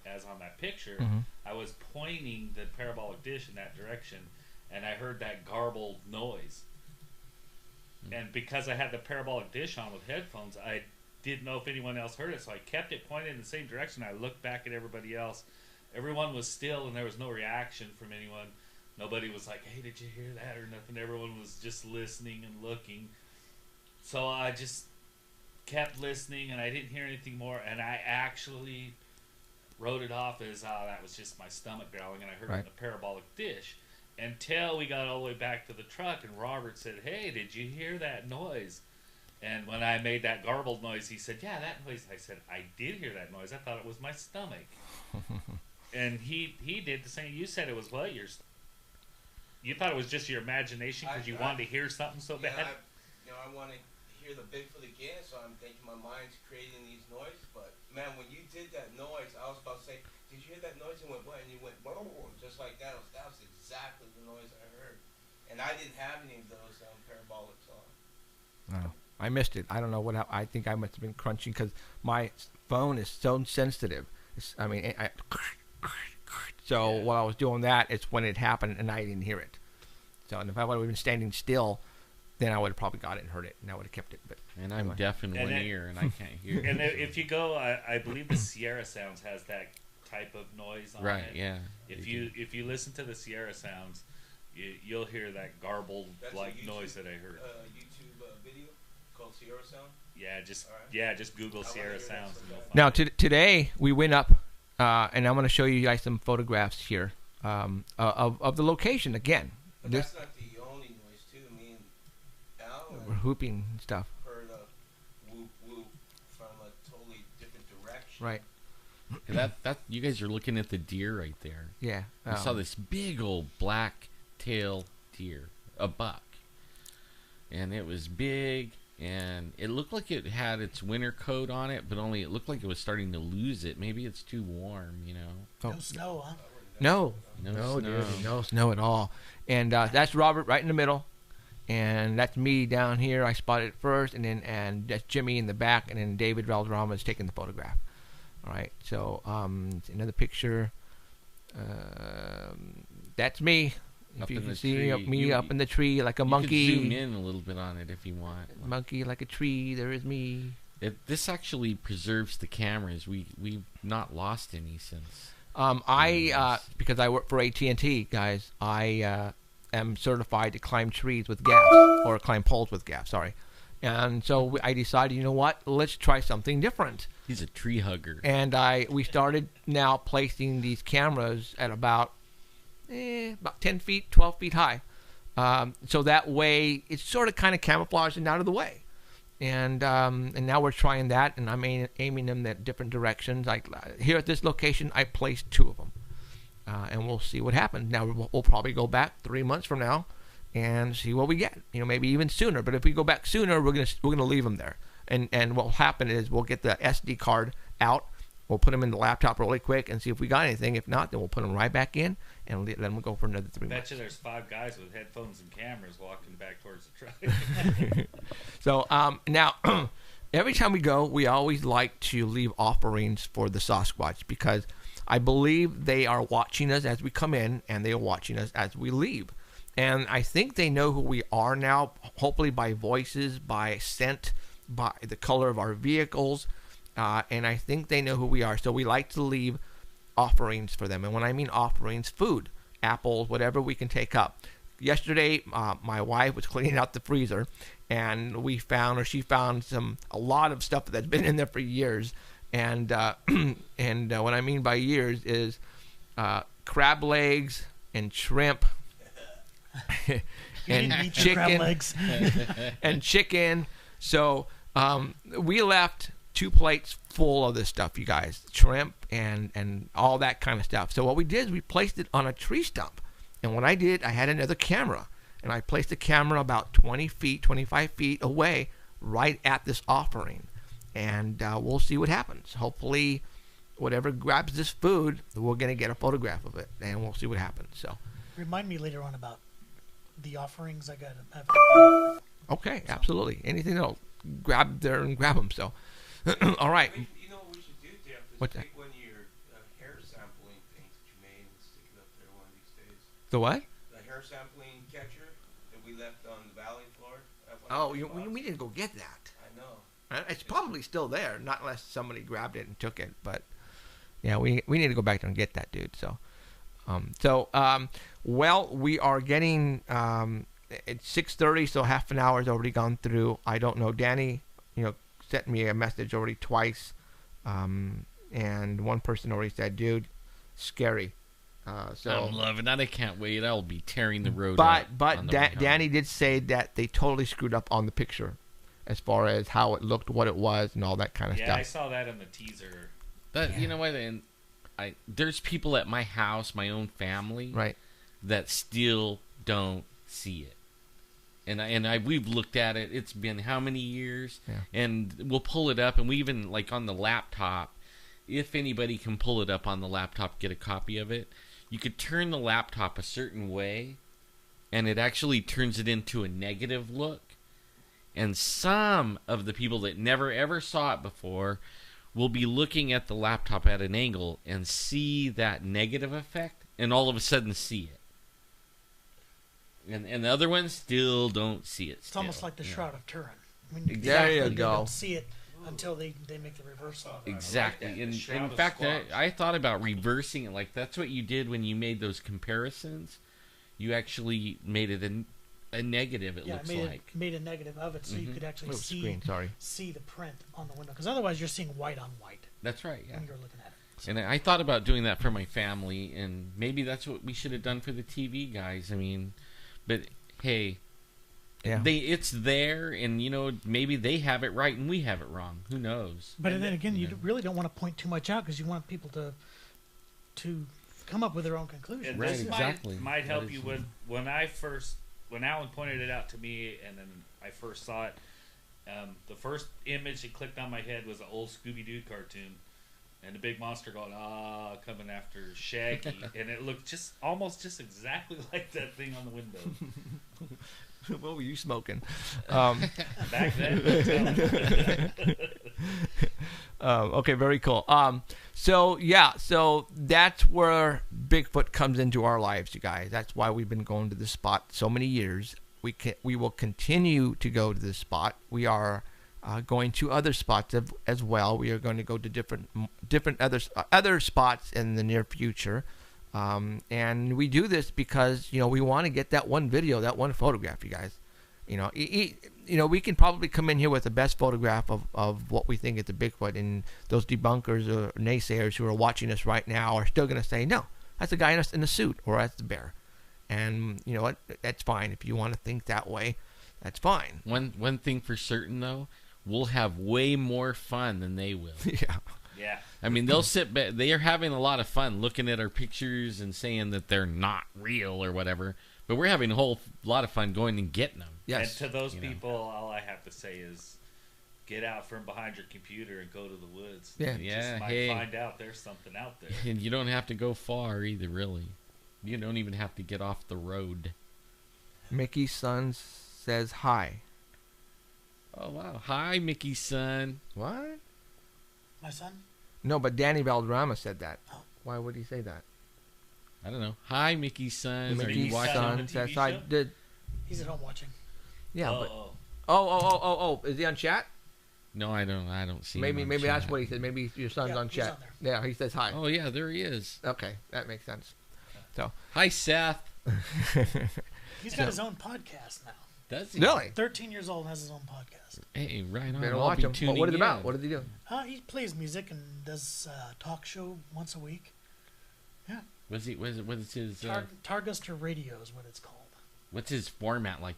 as on that picture. Mm-hmm. I was pointing the parabolic dish in that direction, and I heard that garbled noise. And because I had the parabolic dish on with headphones, I didn't know if anyone else heard it, so I kept it pointed in the same direction. I looked back at everybody else. Everyone was still, and there was no reaction from anyone. Nobody was like, hey, did you hear that or nothing? Everyone was just listening and looking. So I just kept listening, and I didn't hear anything more, and I actually wrote it off as, that was just my stomach growling, and I heard it in the parabolic dish. Until we got all the way back to the truck, and Robert said, hey, did you hear that noise? And when I made that garbled noise, he said, yeah, that noise. I said, I did hear that noise. I thought it was my stomach. And he did the same. You said it was what? You thought it was just your imagination because you wanted to hear something so bad? I want to hear the Bigfoot again, so I'm thinking my mind's creating these noises. But, man, when you did that noise, I was about to say, did you hear that noise? And went, what? And you went, just like that. That was exactly the noise I heard. And I didn't have any of those parabolics on. Oh, I missed it. I don't know what I think I must have been crunching because my phone is so sensitive. So while I was doing that, it's when it happened and I didn't hear it. So and if I would have been standing still, then I would have probably got it and heard it, and I would have kept it. But and I'm deaf in one ear, and I can't hear. And if you go, I believe the Sierra Sounds has that type of noise on it. Right, yeah. If you listen to the Sierra Sounds, you'll hear that garbled noise that I heard. YouTube video called Sierra Sound. Yeah, just Google Sierra Sounds. Now today we went up, and I'm going to show you guys some photographs here. of the location again. But This that's not the only noise too. Me and Alan we're hooping and stuff. heard a whoop whoop from a totally different direction. Right. That you guys are looking at the deer right there. Yeah. I saw this big old black tail deer, a buck, and it was big, and it looked like it had its winter coat on it, but only it looked like it was starting to lose it. Maybe it's too warm, you know. No snow, huh? No, No dude, snow. no snow at all. And that's Robert right in the middle, and that's me down here. I spotted it first, and that's Jimmy in the back, and then David Valderrama is taking the photograph. All right, so another picture. That's me. Up If you in can the see tree. me up in the tree like a You monkey. could zoom in a little bit on it if you want. Monkey like a tree. There is me. This actually preserves the cameras. We've not lost any since. Because I work for AT&T, guys. I am certified to climb trees with gaps or climb poles with gaps. Sorry. And so I decided, you know what? Let's try something different. He's a tree hugger. And we started now placing these cameras at about 10 feet, 12 feet high. So that way it's sort of kind of camouflaged and out of the way. And now we're trying that, and I'm aiming them at different directions. Like here at this location, I placed 2 of them. And we'll see what happens. Now we'll probably go back 3 months from now and see what we get. You know, maybe even sooner. But if we go back sooner, we're gonna leave them there. And what will happen is we'll get the SD card out. We'll put them in the laptop really quick and see if we got anything. If not, then we'll put them right back in, and then we'll go for another 3 months. Bet you there's 5 guys with headphones and cameras walking back towards the truck. So now, every time we go, we always like to leave offerings for the Sasquatch because I believe they are watching us as we come in, and they are watching us as we leave. And I think they know who we are now, hopefully by voices, by scent, by the color of our vehicles. And I think they know who we are. So we like to leave offerings for them. And when I mean offerings, food, apples, whatever we can take up. Yesterday, my wife was cleaning out the freezer, and she found a lot of stuff that's been in there for years. And what I mean by years is crab legs and shrimp and chicken and chicken. So we left 2 plates full of this stuff, you guys, shrimp and all that kind of stuff. So what we did is we placed it on a tree stump. And what I did, I had another camera, and I placed the camera about 20 feet, 25 feet away right at this offering. And we'll see what happens. Hopefully, whatever grabs this food, we're going to get a photograph of it, and we'll see what happens. So, Remind me later on about the offerings I got. okay, absolutely. Anything that'll grab there and grab them. So, all right. You know what we should do, Jeff? Is What's that? take one of your hair sampling things that you made and stick it up there one of these days. The what? The hair sampling catcher that we left on the valley floor. Oh, we didn't go get that. I know. It's probably still there, not unless somebody grabbed it and took it. But yeah, we need to go back there and get that, dude. So, well, we are getting it's 6:30, so half an hour has already gone through. I don't know. Danny, sent me a message already twice, and one person already said, "Dude, scary." So I'm loving that. I can't wait. I'll be tearing the road up. But Danny did say that they totally screwed up on the picture, as far as how it looked, what it was, and all that kind of Yeah, stuff. I saw that in the teaser. You know what? And there's people at my house, my own family, Right. that still don't see it. And we've looked at it. It's been how many years? Yeah. And we'll pull it up, and we even, like, on the laptop, if anybody can pull it up on the laptop, get a copy of it, you could turn the laptop a certain way, and it actually turns it into a negative look. And some of the people that never ever saw it before will be looking at the laptop at an angle and see that negative effect, and all of a sudden see it. And the other ones still don't see it. It's almost like the Shroud of Turin. I mean, There you They go. don't see it until they make the reversal. Exactly. that. And The Shroud in of fact, Squatch. I thought about reversing it. Like, that's what you did when you made those comparisons. You actually made it a negative, it looks like. Made a negative of it, so you could actually see Screen, sorry. see the print on the window. Because otherwise, you're seeing white on white That's right, yeah. when you're looking at it. And I thought about doing that for my family, and maybe that's what we should have done for the TV guys. I mean, but hey, it's there, and maybe they have it right and we have it wrong. Who knows? But then again, you really don't want to point too much out because you want people to come up with their own conclusions. And Right, this exactly. might That help you is- when Alan pointed it out to me, and then I first saw it. The first image that clicked on my head was an old Scooby-Doo cartoon, and the big monster going coming after Shaggy, and it looked almost exactly like that thing on the window. What were you smoking? Back then. Okay, very cool. So that's where Bigfoot comes into our lives, you guys. That's why we've been going to this spot so many years. We will continue to go to this spot. We are going to other spots as well. We are going to go to different other spots in the near future. And we do this because we want to get that one video, that one photograph, you guys. We can probably come in here with the best photograph of what we think is a Bigfoot, and those debunkers or naysayers who are watching us right now are still going to say, no, that's a guy in a suit, or that's the bear. And you know what? That's fine. If you want to think that way, that's fine. One thing for certain, though, we'll have way more fun than they will. Yeah. Yeah. I mean, they'll sit back. They are having a lot of fun looking at our pictures and saying that they're not real or whatever. But we're having a whole lot of fun going and getting them. Yes. And to those people, all I have to say is get out from behind your computer and go to the woods. Yeah. You just might find out there's something out there. And you don't have to go far either, really. You don't even have to get off the road. Mickey's son says hi. Oh, wow. Hi, Mickey's son. What? My son? No, but Danny Valderrama said that. Oh. Why would he say that? I don't know. Hi, Mickey's son. Are you Mickey's watching? son the says TV hi. show? He's at home watching. Yeah, but Oh. Is he on chat? No, I don't see him Maybe on that's chat. what he said. Maybe your son's Yeah, on he's chat. on there. Yeah, he says hi. Oh, yeah, there he is. Okay, that makes sense. So, Hi, Seth. He's got his own podcast now. Does he? really? 13 years old and has his own podcast. Hey, right on. Better I'll watch be him. tuning What is it about? in. What does he do? He plays music and does a talk show once a week. What's his Targuster Radio is what it's called. what's his format like?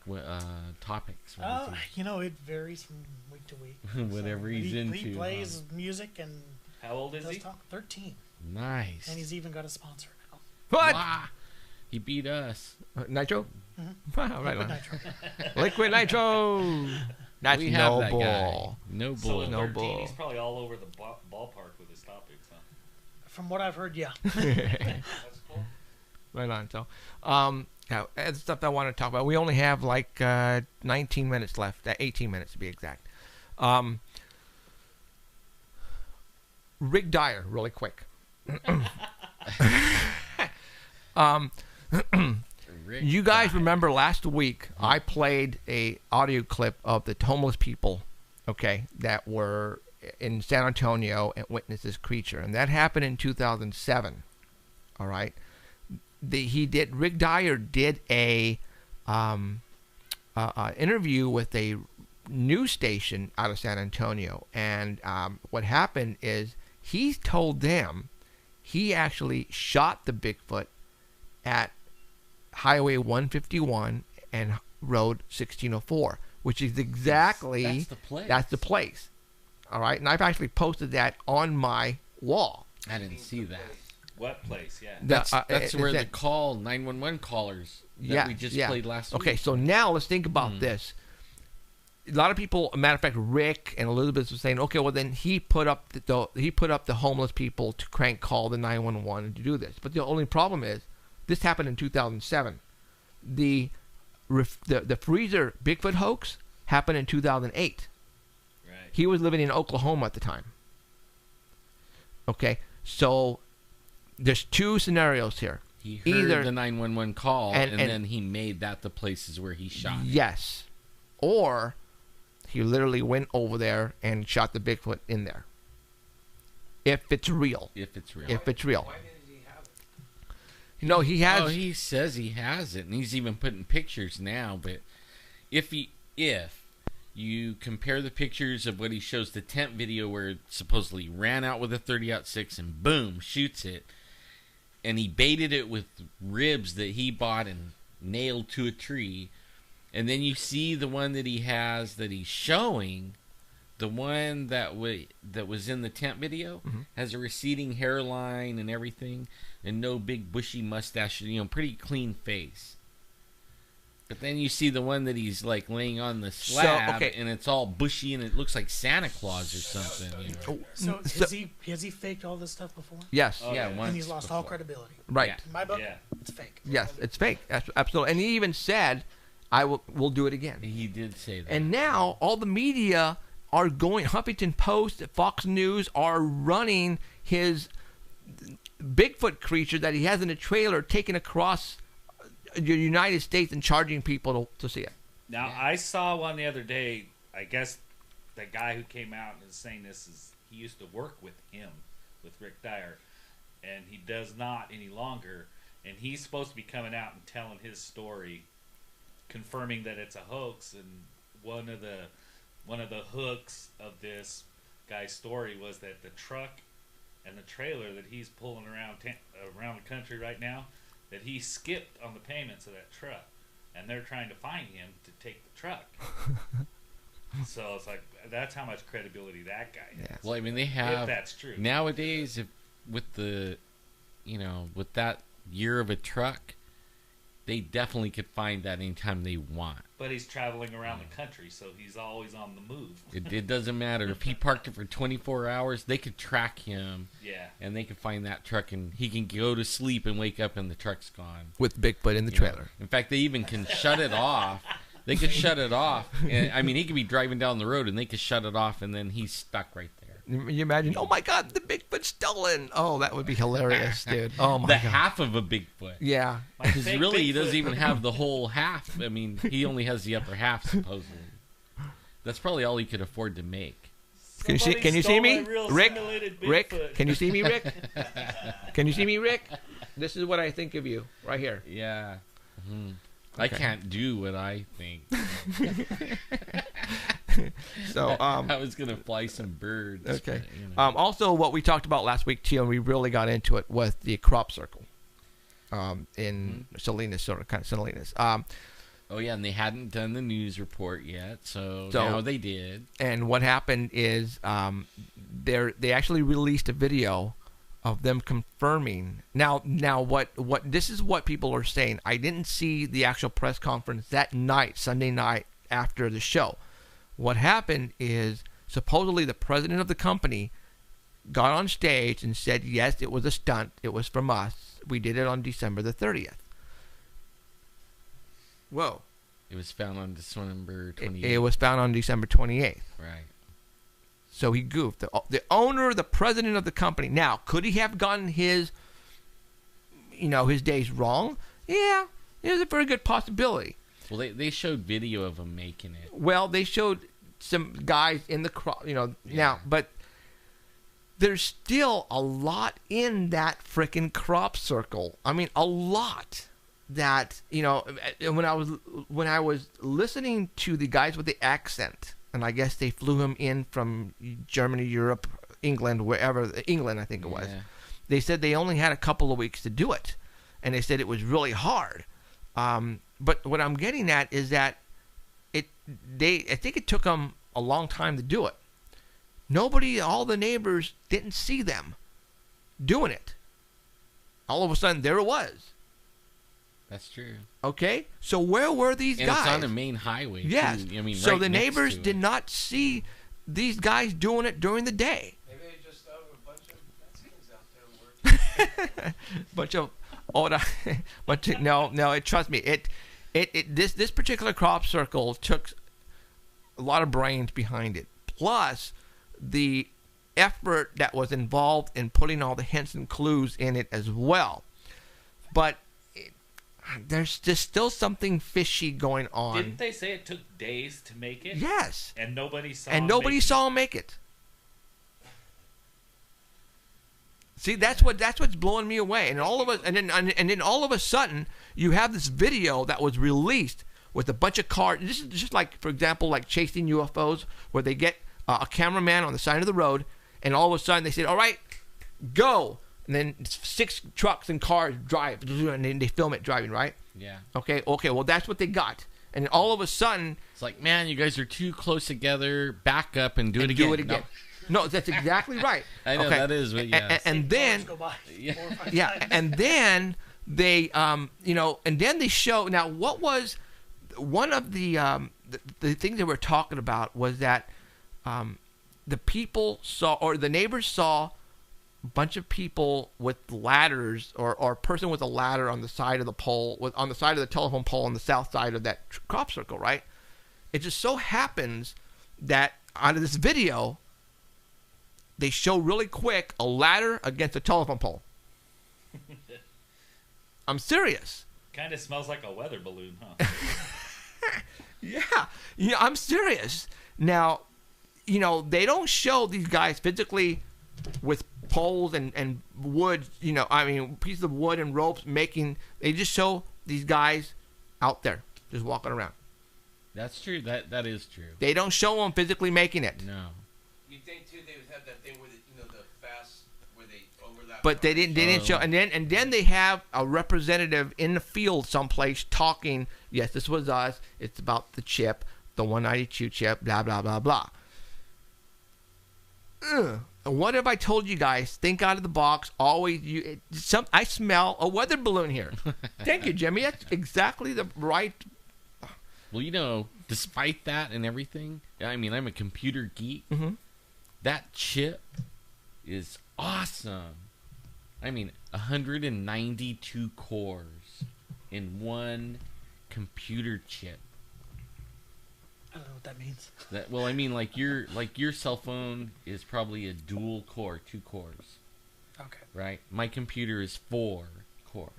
Topics? What is It varies from week to week. Whatever he's He into, plays music and How old is does he? talk. 13. Nice. And he's even got a sponsor now. What? Wow. He beat us. Nitro? Mhm. Wow, right Liquid on. Nitro. Liquid Nitro. That's We have that noble. guy. No So bull. at No 13, bull. he's probably all over the ballpark with his topics, huh? From what I've heard, yeah. That's cool. Right on. So, now, the stuff that I want to talk about. We only have like 19 minutes left. 18 minutes to be exact. Rick Dyer, really quick. Rick You guys Dyer. remember last week I played a audio clip of the homeless people, okay, that were in San Antonio and witnessed this creature, and that happened in 2007. All right, Rick Dyer did a interview with a news station out of San Antonio, and what happened is he told them he actually shot the Bigfoot at Highway 151 and Road 1604, which is exactly That's the place. All right, and I've actually posted that on my wall. I didn't see that. What place? Yeah. That's it's where the that- call 911 callers that we just played last week. Okay, so now let's think about this. A lot of people, a matter of fact, Rick and Elizabeth were saying, okay, well then he put up the homeless people to crank call the 911 to do this. But the only problem is, this happened in 2007. The freezer Bigfoot hoax happened in 2008. Right. He was living in Oklahoma at the time. Okay, so there's two scenarios here. He heard Either the 911 call, and and- then he made that the places where he shot. Yes. Or he literally went over there and shot the Bigfoot in there. If it's real. If it's real. If it's real. Why didn't he have it? No, he has. Oh, he says he has it, and he's even putting pictures now. But if You compare the pictures of what he shows the tent video where it supposedly ran out with a 30-06 and boom, shoots it. And he baited it with ribs that he bought and nailed to a tree. And then you see the one that he has that he's showing, the one that was in the tent video, has a receding hairline and everything, and no big bushy mustache, pretty clean face. But then you see the one that he's like laying on the slab, and it's all bushy, and it looks like Santa Claus or something. So has he faked all this stuff before? Yes. And he's lost all credibility. Right. In my book, it's fake. Yes, it's fake. Absolutely. And he even said, we'll do it again. He did say that. And now all the media are going, Huffington Post, Fox News are running his Bigfoot creature that he has in a trailer taken across the United States and charging people to see it. Now, I saw one the other day. I guess the guy who came out and is saying this he used to work with him, with Rick Dyer, and he does not any longer. And he's supposed to be coming out and telling his story, confirming that it's a hoax. And one of the hooks of this guy's story was that the truck and the trailer that he's pulling around the country right now, that he skipped on the payments of that truck, and they're trying to find him to take the truck. So it's like, that's how much credibility that guy has. Well, I mean, they have, if that's true nowadays, with that year of a truck, they definitely could find that anytime they want. But he's traveling around the country, so he's always on the move. It doesn't matter. If he parked it for 24 hours, they could track him. Yeah. And they could find that truck, and he can go to sleep and wake up and the truck's gone. With Bigfoot in the trailer. In fact, they even can shut it off. They could shut it off. And, I mean, he could be driving down the road, and they could shut it off, and then he's stuck right there. You imagine, oh my God, the Bigfoot's stolen. Oh, that would be hilarious, dude. Oh my God. The half of a Bigfoot. Yeah. Because really, he doesn't even have the whole half. I mean, he only has the upper half, supposedly. That's probably all he could afford to make. Can you see me? Rick? Can you see me, Rick? Can you see me, Rick? This is what I think of you, right here. Yeah. Mm-hmm. Okay. I can't do what I think. So I was gonna fly some birds. Okay. But, also, what we talked about last week too, and we really got into it, was the crop circle in Salinas, Salinas. Oh yeah, and they hadn't done the news report yet, so now they did. And what happened is they actually released a video of them confirming. Now what this is what people are saying. I didn't see the actual press conference that night, Sunday night after the show. What happened is supposedly the president of the company got on stage and said, yes, it was a stunt. It was from us. We did it on December the 30th. Whoa. It was found on December 28th. It was found on December 28th. Right. So he goofed. The owner, the president of the company. Now, could he have gotten his days wrong? Yeah, there's a very good possibility. Well, they showed video of him making it. Well, they showed some guys in the crowd, now, but there's still a lot in that frickin' crop circle. I mean, a lot that, when I was listening to the guys with the accent, and I guess they flew him in from Germany, Europe, England, wherever, England, I think it was. Yeah. They said they only had a couple of weeks to do it, and they said it was really hard. But what I'm getting at is that I think it took them a long time to do it. All the neighbors didn't see them doing it. All of a sudden, there it was. That's true. Okay, so where were these guys? And it's on the main highway. Yes. Too. I mean, so right the neighbors to did it. not see these guys doing it during the day. Maybe they just thought of a bunch of Mexicans out there working. No. Trust me. This particular crop circle took a lot of brains behind it. Plus, the effort that was involved in putting all the hints and clues in it as well. But there's just still something fishy going on. Didn't they say it took days to make it? Yes. And nobody saw. Him make it. See, that's what's blowing me away. And all of us, and then all of a sudden, you have this video that was released with a bunch of cars. This is just like, for example, like chasing UFOs, where they get a cameraman on the side of the road, and all of a sudden they say, all right, go. And then 6 trucks and cars drive, and then they film it driving, right? Yeah. Okay, well, that's what they got. And all of a sudden... It's like, man, you guys are too close together. Back up and do it again. No, that's exactly right. I know, that is what, yeah. And then... Go by 4 or 5 Yeah, times. and then they, and then they show... Now, what was... One of the things they were talking about was that the people saw, or the neighbors saw, a bunch of people with ladders, or a person with a ladder on the side of the pole, on the side of the telephone pole on the south side of that crop circle, right? It just so happens that out of this video, they show really quick a ladder against a telephone pole. I'm serious. Kind of smells like a weather balloon, huh? Yeah, I'm serious. Now, they don't show these guys physically with poles and wood, pieces of wood and ropes they just show these guys out there just walking around. That's true. That is true. They don't show them physically making it. No. You think too they would have that thing where the fast where they overlap. But they didn't show, and then they have a representative in the field someplace talking. Yes, this was us. It's about the chip, the 192 chip. Blah blah blah blah. What have I told you guys? Think out of the box. Always I smell a weather balloon here. Thank you, Jimmy. That's exactly the right. Well, despite that and everything, I mean, I'm a computer geek. Mm-hmm. That chip is awesome. I mean, 192 cores in one computer chip. I don't know what that means. Well, I mean, like your cell phone is probably a dual core, 2 cores. Okay. Right? My computer is 4 cores.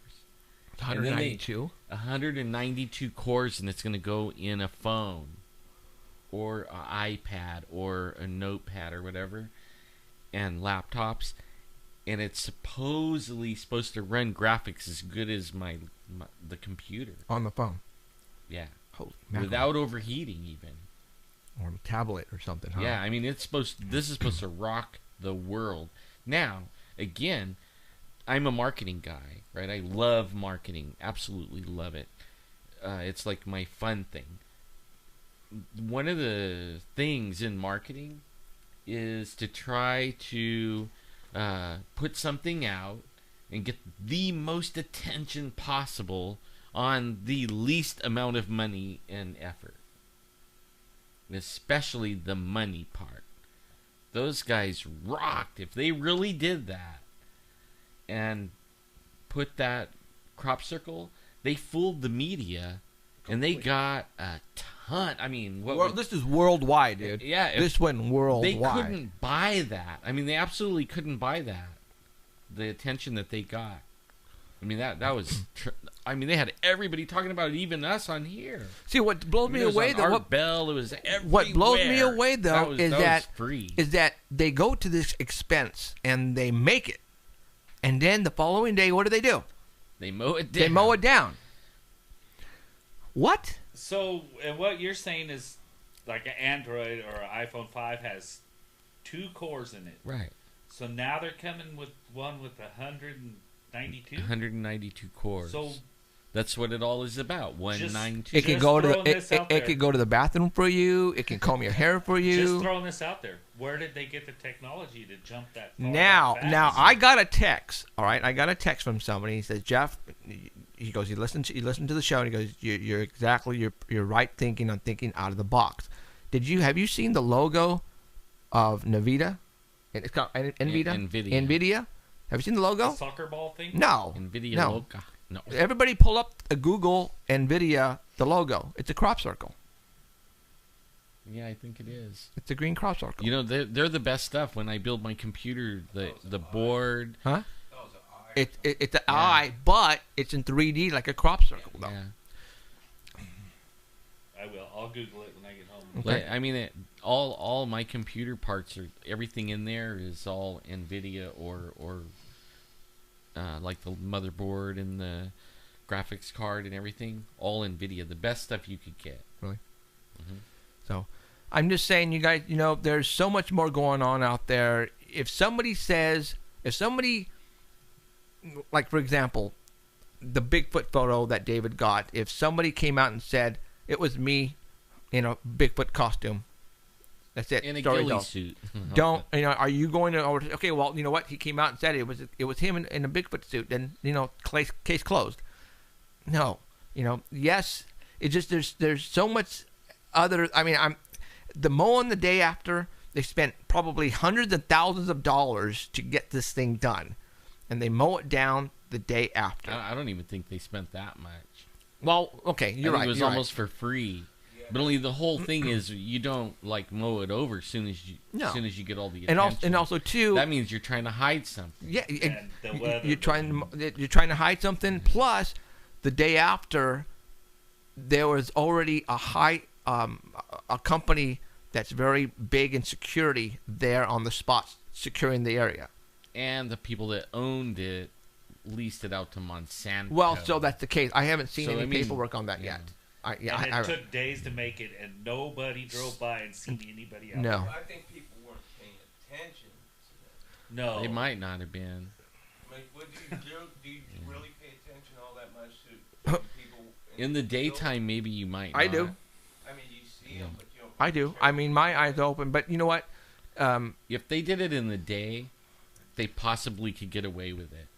192. 192 cores, and it's going to go in a phone or an iPad or a notepad or whatever, and laptops, and it's supposedly supposed to run graphics as good as the computer On the phone. Yeah. Holy mackerel. Without overheating, even. Or a tablet or something, huh? Yeah, I mean, this is supposed to rock the world. Now, again, I'm a marketing guy, right? I love marketing. Absolutely love it. It's like my fun thing. One of the things in marketing is to try to put something out and get the most attention possible on the least amount of money and effort. Especially the money part. Those guys rocked. If they really did that and put that crop circle, they fooled the media, and they got a ton. I mean, this is worldwide, dude. Yeah, this went worldwide. They couldn't buy that. I mean, they absolutely couldn't buy that. The attention that they got. I mean, that was. I mean, they had everybody talking about it, even us on here. See, what blows me away, though, Art Bell, it was everywhere. What blows me away, though, is that they go to this expense and they make it, and then the following day, what do? They mow it down. They mow it down. What? So, and what you're saying is, like an Android or an iPhone 5 has 2 cores in it. Right. So now they're coming with one with 192? 192 cores. So that's what it all is about. 192. It can go to it could go to the bathroom for you. It can comb your hair for you. Just throwing this out there. Where did they get the technology to jump that far? Now I got a text. All right, I got a text from somebody. He says, Jeff, he goes, you listen to the show, and he goes, you're right thinking on thinking out of the box. Have you seen the logo of Nvidia? It's called Nvidia. Have you seen the logo? The soccer ball thing? No. Nvidia no. logo. No. Everybody pull up a Google Nvidia, the logo. It's a crop circle. Yeah, I think it is. It's a green crop circle. You know, they're the best stuff. When I build my computer, the board. Huh? It's an eye, but it's in 3D like a crop circle, though. Yeah. I will. I'll Google it when I get home. Okay. I mean, all my computer parts are everything in there is all Nvidia or like the motherboard and graphics card and everything, all NVIDIA, the best stuff you could get. Really? Mhm. So, I'm just saying, you guys, there's so much more going on out there. If somebody, like, for example, the Bigfoot photo that David got, if somebody came out and said, it was me in a Bigfoot costume, that's it. In a Story ghillie told. suit. Are you going to, okay, well, you know what? He came out and said it was him in a Bigfoot suit. Then, case closed. No. Yes, it's just, there's so much other, the mowing the day after, they spent probably hundreds of thousands of dollars to get this thing done. And they mow it down the day after. I don't even think they spent that much. Well, okay, you're right. It was you're almost for free. But only the whole thing is you don't mow it over as soon as you get all the attention. And also too, that means you're trying to hide something. Yeah, And the weather you're trying to hide something. Plus, the day after, there was already a company that's very big in security there on the spot, securing the area. And the people that owned it leased it out to Monsanto. Well, so that's the case. I haven't seen any paperwork on that yet. It took days to make it, and nobody drove by and seen anybody else. No. I think people weren't paying attention to that. No. They might not have been. What do you really pay attention all that much to people? In the daytime, maybe you might not. I do. You see them, but you don't. I do. My eyes are open. But you know what? If they did it in the day, they possibly could get away with it.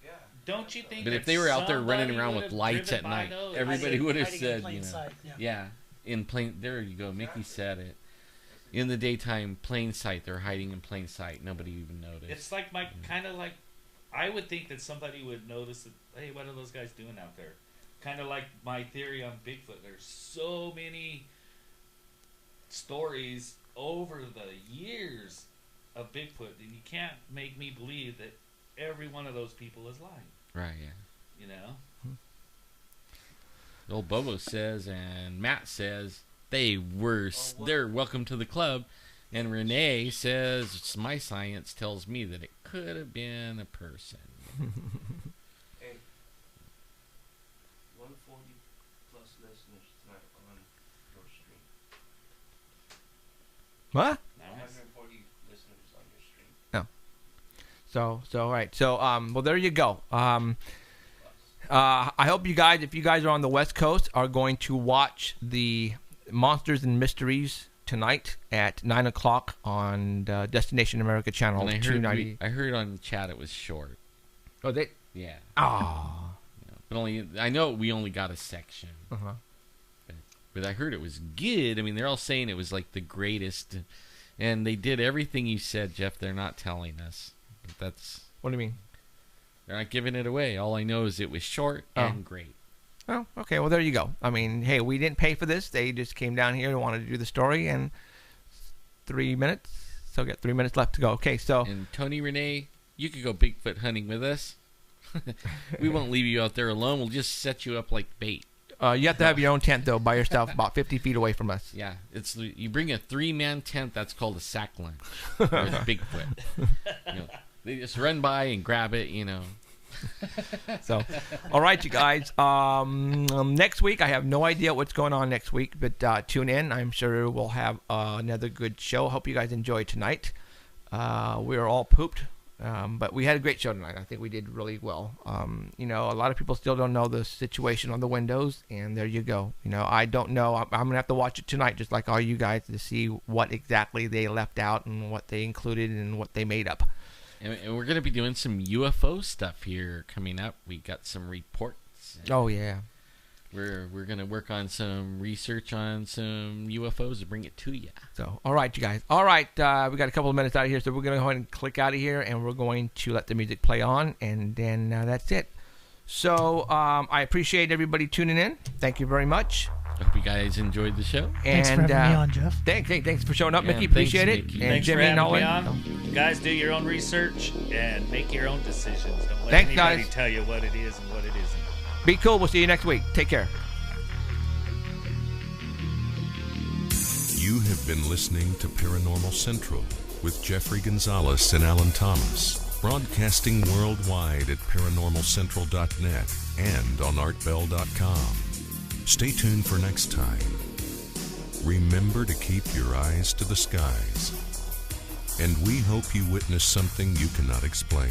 Don't you think? But if they were out there running around with lights at night, everybody would have said, in plain. There you go. Mickey said it. In the daytime, plain sight. They're hiding in plain sight. Nobody even noticed. It's like kind of like, I would think that somebody would notice that. Hey, what are those guys doing out there? Kind of like my theory on Bigfoot. There's so many stories over the years of Bigfoot, and you can't make me believe that every one of those people is lying. Right, yeah. Old Bobo says, and Matt says, they're welcome to the club. And Renee says, my science tells me that it could have been a person. Hey, 140 plus listeners tonight on your stream. What? 140 listeners on your stream. So all right. So well, there you go. I hope you guys, if you guys are on the West Coast, are going to watch the Monsters and Mysteries tonight at 9 o'clock on Destination America Channel 290. I heard on the chat it was short. Oh, they? Yeah. Oh. But I know we only got a section. Uh-huh. But I heard it was good. I mean, they're all saying it was like the greatest. And they did everything you said, Jeff. They're not telling us. That's What do you mean? They're not giving it away. All I know is it was short and great. Oh, okay. Well, there you go. I mean, hey, we didn't pay for this. They just came down here and wanted to do the story, and 3 minutes. So got 3 minutes left to go. Okay, so And Tony Renee, you could go Bigfoot hunting with us. We won't leave you out there alone. We'll just set you up like bait. you have to have your own tent though, by yourself, about 50 feet away from us. Yeah, you bring a 3-man tent. That's called a sack lunch. Or a Bigfoot. They just run by and grab it. So, all right, you guys. Next week, I have no idea what's going on next week, but tune in. I'm sure we'll have another good show. Hope you guys enjoyed tonight. We were all pooped, but we had a great show tonight. I think we did really well. A lot of people still don't know the situation on the windows, and there you go. I don't know. I'm going to have to watch it tonight, just like all you guys, to see what exactly they left out and what they included and what they made up. And we're going to be doing some UFO stuff here coming up. We got some reports. Oh, yeah. We're going to work on some research on some UFOs to bring it to you. So, all right, you guys. All right, we got a couple of minutes out of here, so we're going to go ahead and click out of here, and we're going to let the music play on, and then that's it. So, I appreciate everybody tuning in. Thank you very much. I hope you guys enjoyed the show. Thanks for having me on, Jeff. Thanks for showing up, Yeah, Mickey. thanks, Appreciate it. Mickey. And Thanks Jimmy for and having Nolan. me on. You guys do your own research and make your own decisions. Don't let Thanks, anybody guys. tell you what it is and what it isn't. Be cool. We'll see you next week. Take care. You have been listening to Paranormal Central with Jeffrey Gonzalez and Alan Thomas. Broadcasting worldwide at paranormalcentral.net and on artbell.com. Stay tuned for next time. Remember to keep your eyes to the skies. And we hope you witness something you cannot explain.